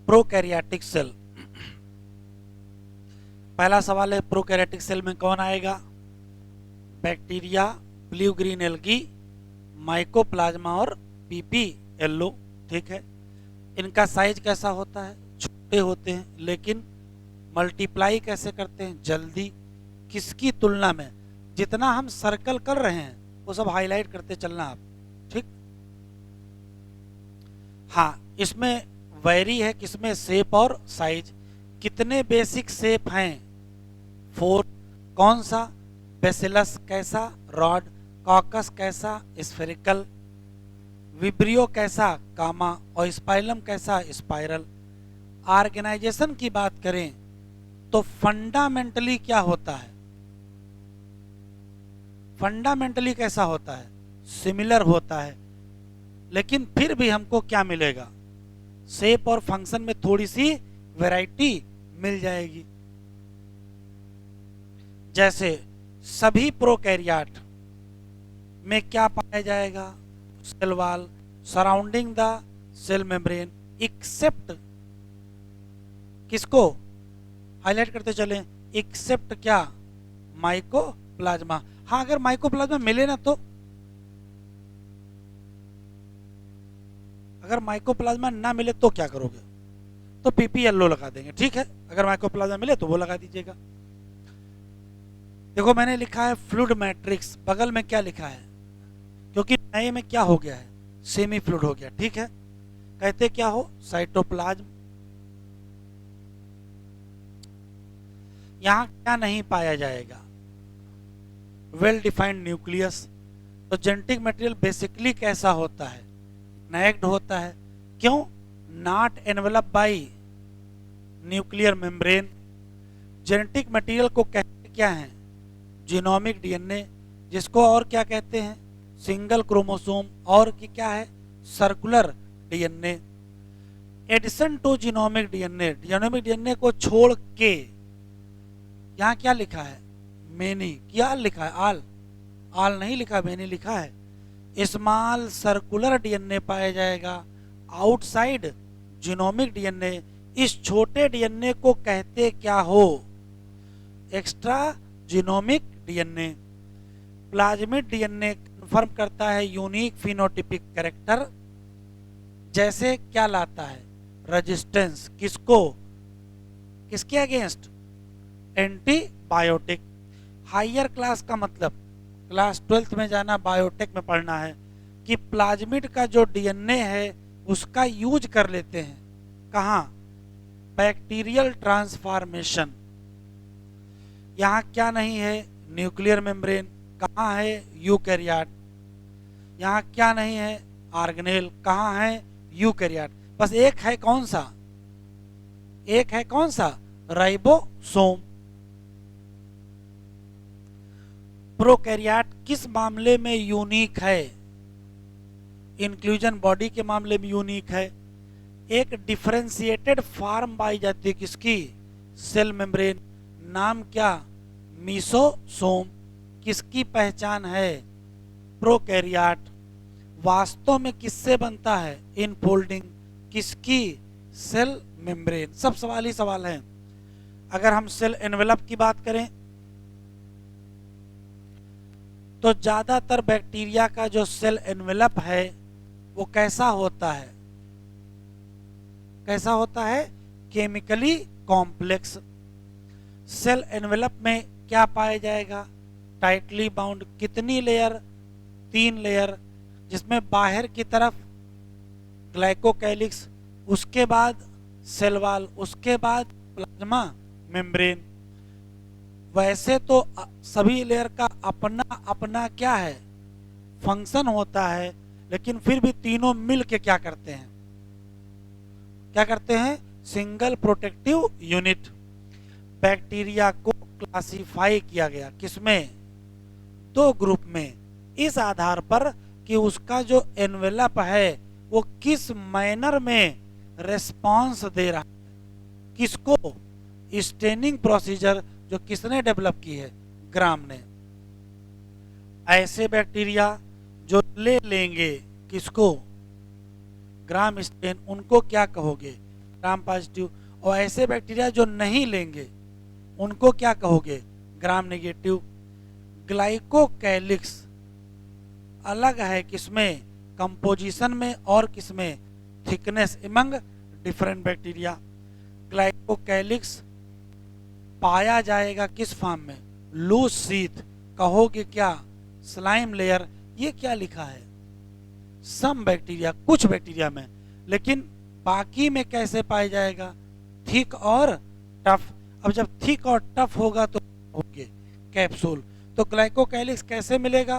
प्रोकैरियोटिक सेल, पहला सवाल है प्रोकैरियोटिक सेल में कौन आएगा? Bacteria, blue green algae, mycoplasma और पीपी येलो। ठीक है, इनका साइज कैसा होता है? छोटे होते हैं, लेकिन मल्टीप्लाई कैसे करते हैं? जल्दी। किसकी तुलना में? जितना हम सर्कल कर रहे हैं वो सब हाईलाइट करते चलना आप, ठीक? हाँ, इसमें वैरी है किसमें? शेप और साइज। कितने बेसिक शेप हैं? 4। कौन सा? बेसिलस कैसा? रॉड। कॉकस कैसा? स्फेरिकल। विब्रियो कैसा? कामा। और स्पाइलम कैसा? स्पाइरल। ऑर्गेनाइजेशन की बात करें तो फंडामेंटली क्या होता है? फंडामेंटली कैसा होता है? सिमिलर होता है, लेकिन फिर भी हमको क्या मिलेगा? शेप और फंक्शन में थोड़ी सी वैरायटी मिल जाएगी। जैसे सभी प्रोकैरियोट में क्या पाया जाएगा? Cell wall surrounding the cell membrane, except किसको? हाईलाइट करते चलें, एक्सेप्ट क्या? माइकोप्लाज्मा। हाँ, अगर माइकोप्लाज्मा मिले ना तो, अगर माइकोप्लाज्मा ना मिले तो क्या करोगे? तो पीपी येलो लगा देंगे, ठीक है? अगर माइकोप्लाज्मा मिले तो वो लगा दीजिएगा। देखो मैंने लिखा है फ्लूइड मैट्रिक्स, बगल में क्या लिखा है? क्योंकि नए में क्या हो गया है? सेमी फ्लूइड हो गया, ठीक है? कहते क्या हो? साइटोप्लाज्म। यहां क्या नहीं पाया जाएगा? Well defined nucleus. तो जेनेटिक मटेरियल बेसिकली कैसा होता है? नैक्ड होता है। क्यों? Not envelope bye nuclear membrane. Genetic material को कहते क्या है? जीनोमिक डीएनए, जिसको और क्या कहते हैं? Single chromosome. और की क्या है? Circular DNA. Addition to genomic DNA, genomic DNA को छोड़ के यहां क्या लिखा है? मेनी। क्या लिखा है? आल। आल नहीं लिखा, मेनी लिखा है। स्मॉल सर्कुलर डीएनए पाया जाएगा आउटसाइड जीनोमिक डीएनए। इस छोटे डीएनए को कहते क्या हो? Extra genomic DNA. Plasmid DNA confirm करता है यूनिक फिनोटिपिक कैरेक्टर, जैसे क्या लाता है? रेजिस्टेंस। किसको? किसके अगेंस्ट? एंटीबायोटिक। हायर क्लास का मतलब क्लास 12th में जाना, बायोटेक में पढ़ना है कि प्लाज्मिड का जो डीएनए है उसका यूज कर लेते हैं कहाँ? Bacterial transformation. यहां क्या नहीं है? Nuclear membrane. कहाँ है? यूकैरियोट। यहां क्या नहीं है? ऑर्गेनेल। कहाँ है? यूकैरियोट। बस एक है, कौन सा? एक है कौन सा? राइबोसोम। प्रोकैरियोट किस मामले में यूनिक है? इंक्लूजन बॉडी के मामले में यूनिक है। एक डिफरेंशिएटेड फॉर्म पाई जाती है किसकी? Cell membrane. नाम क्या? मीसोसोम। किसकी पहचान है? प्रोकैरियोट। वास्तव में किससे बनता है? इनफोल्डिंग। किसकी? Cell membrane. सब सवाल ही सवाल हैं। अगर हम सेल एनवेलप की बात करें तो ज्यादातर बैक्टीरिया का जो सेल एनवेलप है वो कैसा होता है? कैसा होता है? Chemically complex. सेल एनवेलप में क्या पाया जाएगा? टाइटली बाउंड कितनी लेयर? 3 लेयर, जिसमें बाहर की तरफ ग्लाइकोकैलिक्स, उसके बाद सेल वॉल, उसके बाद प्लाज्मा मेम्ब्रेन। वैसे तो सभी लेयर का अपना अपना क्या है, फंक्शन होता है, लेकिन फिर भी तीनों मिल के क्या करते हैं, क्या करते हैं? Single protective unit. बैक्टीरिया को क्लासिफाई किया गया किसमें? 2 ग्रुप में, इस आधार पर कि उसका जो एनवेलप है वो किस मैनर में रेस्पॉन्स दे रहा है। किसको? स्टेनिंग प्रोसीजर जो किसने डेवलप की है? ग्राम ने। ऐसे बैक्टीरिया जो ले लेंगे किसको? ग्राम स्टेन, उनको क्या कहोगे? Gram positive. और ऐसे बैक्टीरिया जो नहीं लेंगे उनको क्या कहोगे? Gram negative. ग्लाइकोकैलिक्स अलग है किसमें? कंपोजिशन में और किसमें? Thickness among different bacteria. Glycocalyx पाया जाएगा किस फॉर्म में? Loose sheath. कहोगे क्या? Slime layer. ये क्या लिखा है? सम बैक्टीरिया, कुछ बैक्टीरिया में, लेकिन बाकी में कैसे पाया जाएगा? थिक और टफ। अब जब थिक और टफ होगा तो होंगे कैप्सूल। तो ग्लाइकोकैलिक्स कैसे मिलेगा?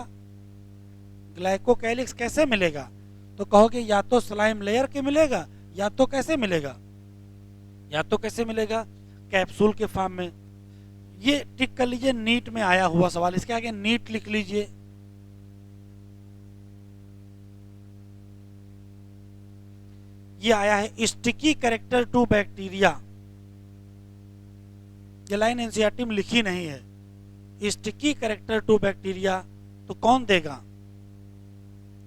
ग्लाइकोकैलिक्स कैसे मिलेगा? तो कहोगे या तो स्लाइम लेयर के मिलेगा, या तो कैसे मिलेगा? या तो कैसे मिलेगा? कैप्सूल के फॉर्म में। ये टिक कर लीजिए, नीट में आया हुआ सवाल, इसके आगे नीट लिख लीजिए। ये आया है स्टिकी कैरेक्टर टू बैक्टीरिया। ये लाइन एनसीईआरटी में लिखी नहीं है। स्टिकी कैरेक्टर टू बैक्टीरिया तो कौन देगा?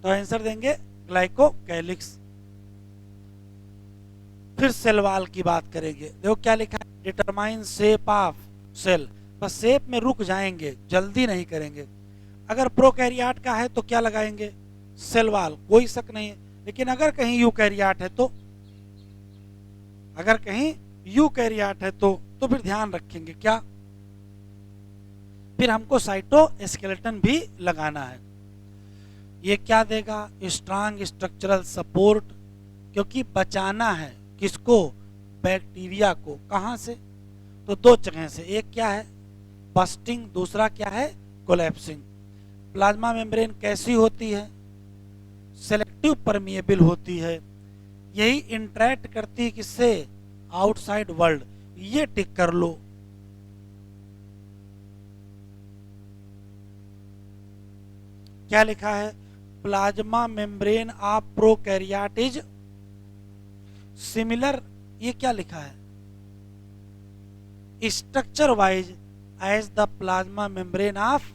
तो आंसर देंगे ग्लाइकोकैलिक्स। फिर सेल वॉल की बात करेंगे। देखो क्या लिखा है? Determine shape of cell. बस शेप में रुक जाएंगे, जल्दी नहीं करेंगे। अगर प्रोकैरियोट का है तो क्या लगाएंगे? सेल वॉल, कोई शक नहीं है। लेकिन अगर कहीं यूकैरियोट है तो, अगर कहीं यूकैरियोट है तो फिर ध्यान रखेंगे क्या? फिर हमको साइटोस्केलेटन भी लगाना है। ये क्या देगा? स्ट्रांग स्ट्रक्चरल सपोर्ट, क्योंकि बचाना है किसको? बैक्टीरिया को। कहां से? तो 2 जगह से। एक क्या है? बस्टिंग, दूसरा क्या है? कोलैप्सिंग। प्लाज्मा मेम्ब्रेन कैसी होती है? सेलेक्टिव परमिएबल होती है। यही इंटरेक्ट करती है किससे? Outside world. ये टिक कर लो। क्या लिखा है? Plasma membrane of prokaryote is similar. ये क्या लिखा है? Structure wise as the plasma membrane of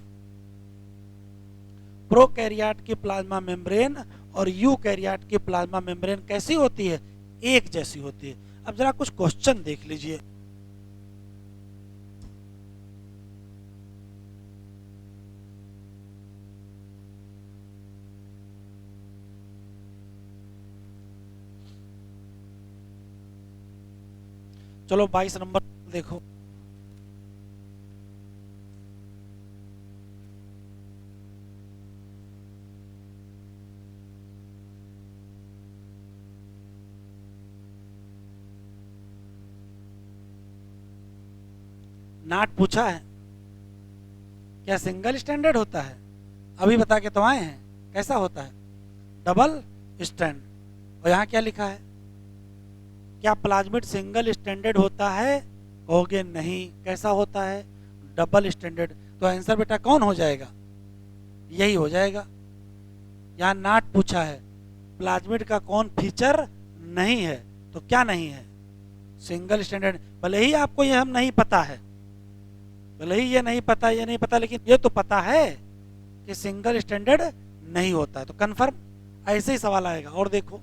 prokaryote की प्लाज्मा मेम्ब्रेन और यूकैरियोट की प्लाज्मा मेम्ब्रेन कैसी होती है? एक जैसी होती है। अब जरा कुछ क्वेश्चन देख लीजिए। चलो 22 नंबर देखो। नाट पूछा है, क्या सिंगल स्टैंडर्ड होता है? अभी बता के तो आए हैं, कैसा होता है? Double stand. और यहाँ क्या लिखा है? क्या प्लाज्मिड सिंगल स्टैंडर्ड होता है? कहोगे नहीं। कैसा होता है? Double standard. तो आंसर बेटा कौन हो जाएगा? यही हो जाएगा। यहाँ नाट पूछा है, प्लाज्मिड का कौन फीचर नहीं है? तो क्या नहीं है? Single standard. भले ही आपको ये हम नहीं पता है, भले ही ये नहीं पता, ये नहीं पता, लेकिन ये तो पता है कि सिंगल स्टैंडर्ड नहीं होता है। तो कंफर्म ऐसे ही सवाल आएगा। और देखो,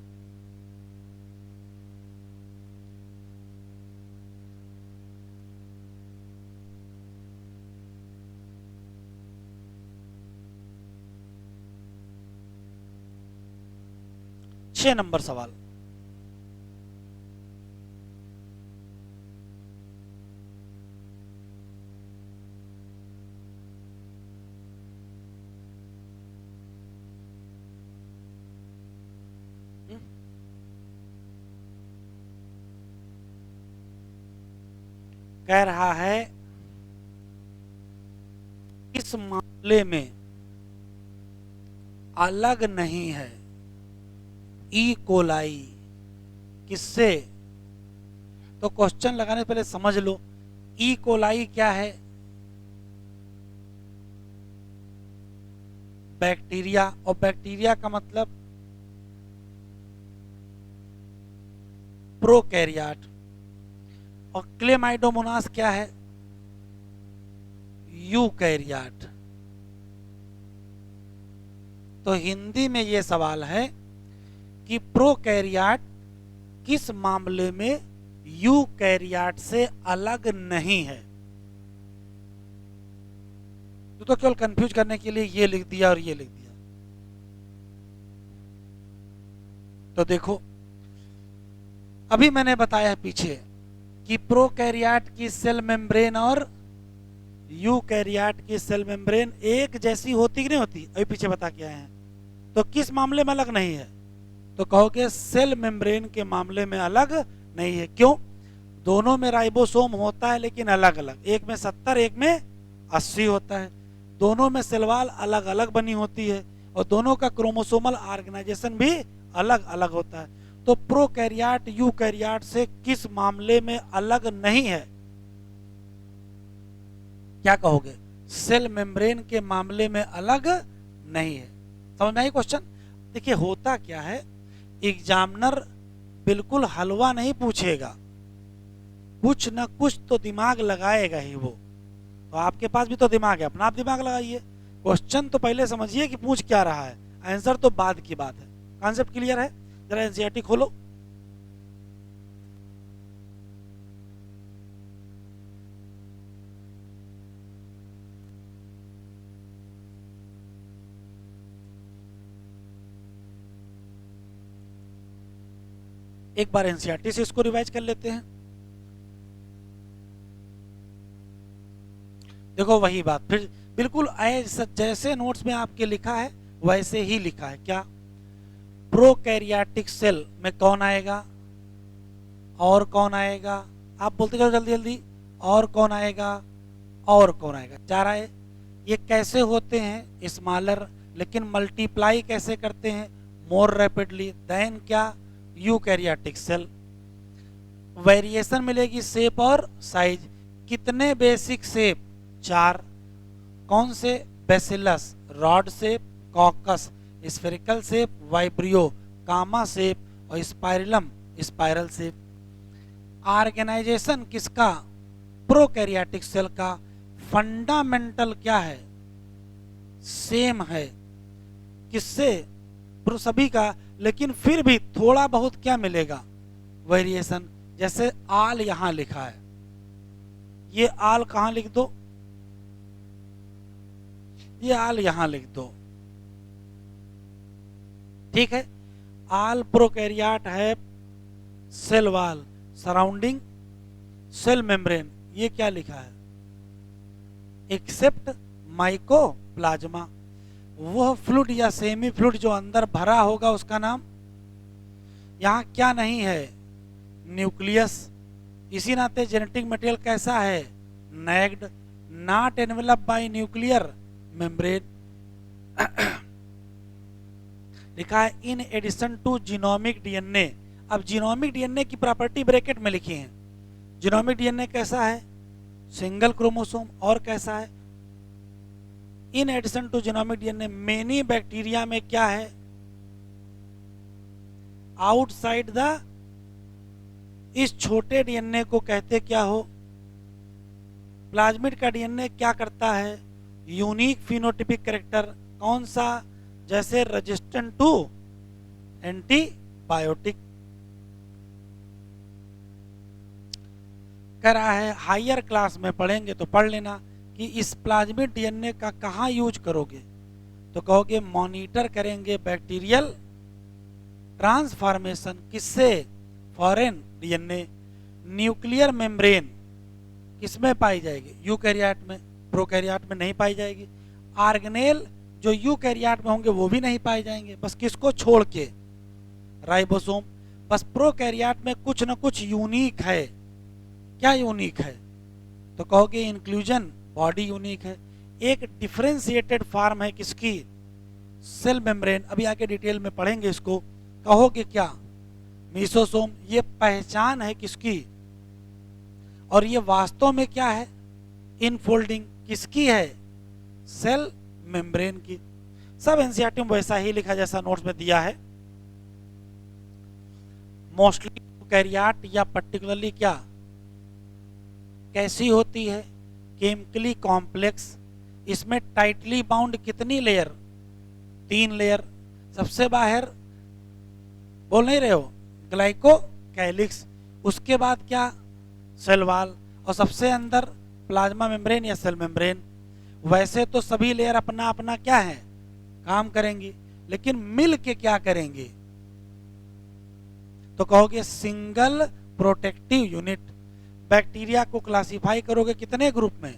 छह नंबर सवाल। कह रहा है इस मामले में अलग नहीं है ई कोलाई किससे। तो क्वेश्चन लगाने से पहले समझ लो ई कोलाई क्या है। बैक्टीरिया, और बैक्टीरिया का मतलब प्रोकैरियोट। और क्लेमाइडोमोनास क्या है, यूकैरियोट। तो हिंदी में ये सवाल है कि प्रोकैरियोट किस मामले में यूकैरियोट से अलग नहीं है। तो केवल कंफ्यूज करने के लिए ये लिख दिया और ये लिख दिया। तो देखो अभी मैंने बताया है पीछे कि प्रोकैरियोट की सेल मेम्ब्रेन और यूकैरियोट की सेल मेम्ब्रेन एक जैसी होती कि नहीं होती, अभी पीछे बता के आए हैं। तो किस मामले में अलग नहीं है, तो कहोगे सेल मेम्ब्रेन के मामले में अलग नहीं है। क्यों? दोनों में राइबोसोम होता है लेकिन अलग अलग, एक में 70 एक में 80 होता है। दोनों में सेल वॉल अलग अलग बनी होती है और दोनों का क्रोमोसोमल ऑर्गेनाइजेशन भी अलग अलग होता है। तो प्रोकैरियोट यूकैरियोट से किस मामले में अलग नहीं है, क्या कहोगे? सेल मेम्ब्रेन के मामले में अलग नहीं है। समझ में आई क्वेश्चन? देखिए होता क्या है, एग्जामिनर बिल्कुल हलवा नहीं पूछेगा, कुछ ना कुछ तो दिमाग लगाएगा ही वो। तो आपके पास भी तो दिमाग है, अपना आप दिमाग लगाइए। क्वेश्चन तो पहले समझिए कि पूछ क्या रहा है, आंसर तो बाद की बात है। कॉन्सेप्ट क्लियर है? जरा एनसीईआरटी खोलो। एक बार एनसीईआरटी से इसको रिवाइज कर लेते हैं। देखो वही बात फिर बिल्कुल जैसे नोट्स में आपके लिखा है वैसे ही लिखा है। क्या? प्रोकैरियोटिक सेल में कौन आएगा और कौन आएगा, आप बोलते जाओ जल्दी जल्दी। और कौन आएगा और कौन आएगा, 4 आए। ये कैसे होते हैं स्मॉलर, लेकिन मल्टीप्लाई कैसे करते हैं मोर रैपिडली देन क्या, यूकैरियोटिक सेल। वेरिएशन मिलेगी शेप और साइज। कितने बेसिक शेप, 4। कौन से? Bacillus, rod shape, coccus, spherical shape, vibrio, comma shape और स्पाइरलम, स्पाइरल शेप। ऑर्गेनाइजेशन किसका? प्रोकैरियोटिक सेल का। फंडामेंटल क्या है? सेम है। किससे? सभी का, लेकिन फिर भी थोड़ा बहुत क्या मिलेगा, वेरिएशन। जैसे आल यहां लिखा है, ये आल कहां लिख दो, ये आल यहां लिख दो, ठीक है। आल प्रोकैरियोट है, cell wall surrounding cell membrane, ये क्या लिखा है, एक्सेप्ट माइकोप्लाज्मा। वह फ्लूइड या सेमी फ्लूइड जो अंदर भरा होगा उसका नाम। यहां क्या नहीं है, न्यूक्लियस। इसी नाते जेनेटिक मटेरियल कैसा है, naked, not enveloped by nuclear membrane. लिखा है in addition to genomic DNA. अब जीनोमिक डीएनए की प्रॉपर्टी ब्रैकेट में लिखी है। जीनोमिक डीएनए कैसा है, सिंगल क्रोमोसोम। और कैसा है, in addition to genomic DNA many bacteria में क्या है, आउटसाइड द। इस छोटे डीएनए को कहते क्या हो, प्लाज्मिड का डीएनए क्या करता है, यूनिक फिनोटिपिक कैरेक्टर। कौन सा? जैसे रेजिस्टेंट टू एंटीबायोटिक। कह रहा है हायर क्लास में पढ़ेंगे तो पढ़ लेना कि इस प्लाज्मिड डीएनए का कहां यूज करोगे, तो कहोगे मॉनिटर करेंगे बैक्टीरियल ट्रांसफॉर्मेशन। किससे? Foreign DNA. न्यूक्लियर मेम्ब्रेन किसमें पाई जाएगी, यूकैरियोट में, प्रोकैरियोट में नहीं पाई जाएगी। ऑर्गेनेल जो यूकैरियोट में होंगे वो भी नहीं पाए जाएंगे, बस किसको छोड़ के, राइबोसोम। बस प्रोकैरियोट में कुछ ना कुछ यूनिक है। क्या यूनिक है, तो कहोगे इंक्लूजन, बॉडी यूनिक है। एक डिफरेंशिएटेड फॉर्म है किसकी, सेल मेम्ब्रेन, अभी आके डिटेल में पढ़ेंगे इसको। कहोगे क्या, मीसोसोम, ये पहचान है किसकी, और ये वास्तव में क्या है, इनफोल्डिंग किसकी है, सेल मेम्ब्रेन की। सब एनसीईआरटी में वैसा ही लिखा जैसा नोट्स में दिया है। मोस्टली यूकैरियोट या पर्टिकुलरली क्या, कैसी होती है, केमिकली कॉम्प्लेक्स। इसमें टाइटली बाउंड कितनी लेयर, 3 लेयर। सबसे बाहर बोल नहीं रहे हो, ग्लाइकोकैलिक्स, उसके बाद क्या, सेल वॉल, और सबसे अंदर प्लाज्मा मेम्ब्रेन या सेल मेम्ब्रेन। वैसे तो सभी लेयर अपना अपना क्या है, काम करेंगी, लेकिन मिल के क्या करेंगे, तो कहोगे सिंगल प्रोटेक्टिव यूनिट। बैक्टीरिया को क्लासिफाई करोगे कितने ग्रुप में,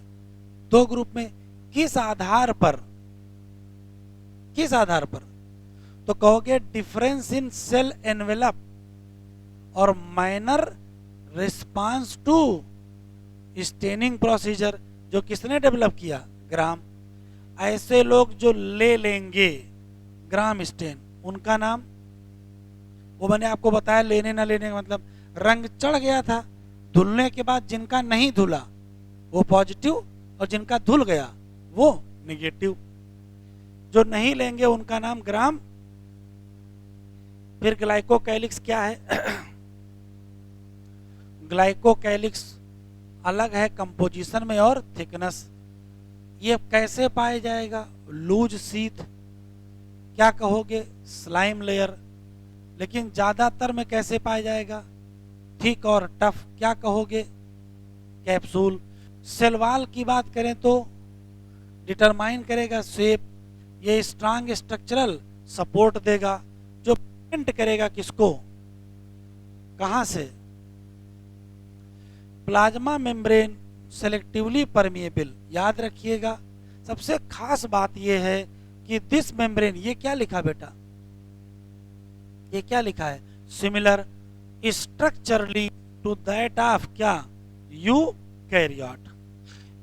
2 ग्रुप में। किस आधार पर, किस आधार पर, तो कहोगे डिफरेंस इन सेल एनवेलप और minor response to staining procedure. जो किसने डेवलप किया, ग्राम। ऐसे लोग जो ले लेंगे ग्राम स्टेन, उनका नाम, वो मैंने आपको बताया लेने ना लेने का मतलब, रंग चढ़ गया था, धुलने के बाद जिनका नहीं धुला वो पॉजिटिव, और जिनका धुल गया वो निगेटिव। जो नहीं लेंगे उनका नाम ग्राम। फिर ग्लाइकोकैलिक्स क्या है, ग्लाइकोकैलिक्स अलग है कंपोजिशन में और थिकनेस। ये कैसे पाया जाएगा, लूज सीथ, क्या कहोगे, स्लाइम लेयर। लेकिन ज्यादातर में कैसे पाया जाएगा, थिक और टफ, क्या कहोगे, कैप्सूल। सेल वॉल की बात करें तो डिटरमाइन करेगा शेप, ये स्ट्रांग स्ट्रक्चरल सपोर्ट देगा, जो प्रिवेंट करेगा किसको, कहां से, प्लाज्मा मेम्ब्रेन सेलेक्टिवली परमिएबल। याद रखिएगा, सबसे खास बात यह है कि दिस मेम्ब्रेन, ये क्या लिखा बेटा, ये क्या लिखा है, similar structurally to that of क्या, यूकैरियोट।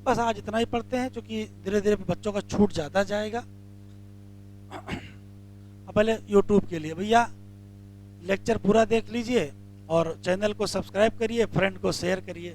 बस आज इतना ही पढ़ते हैं, क्योंकि धीरे धीरे बच्चों का छूट जाता जाएगा। अब पहले यूट्यूब के लिए भैया लेक्चर पूरा देख लीजिए और चैनल को सब्सक्राइब करिए, फ्रेंड को शेयर करिए।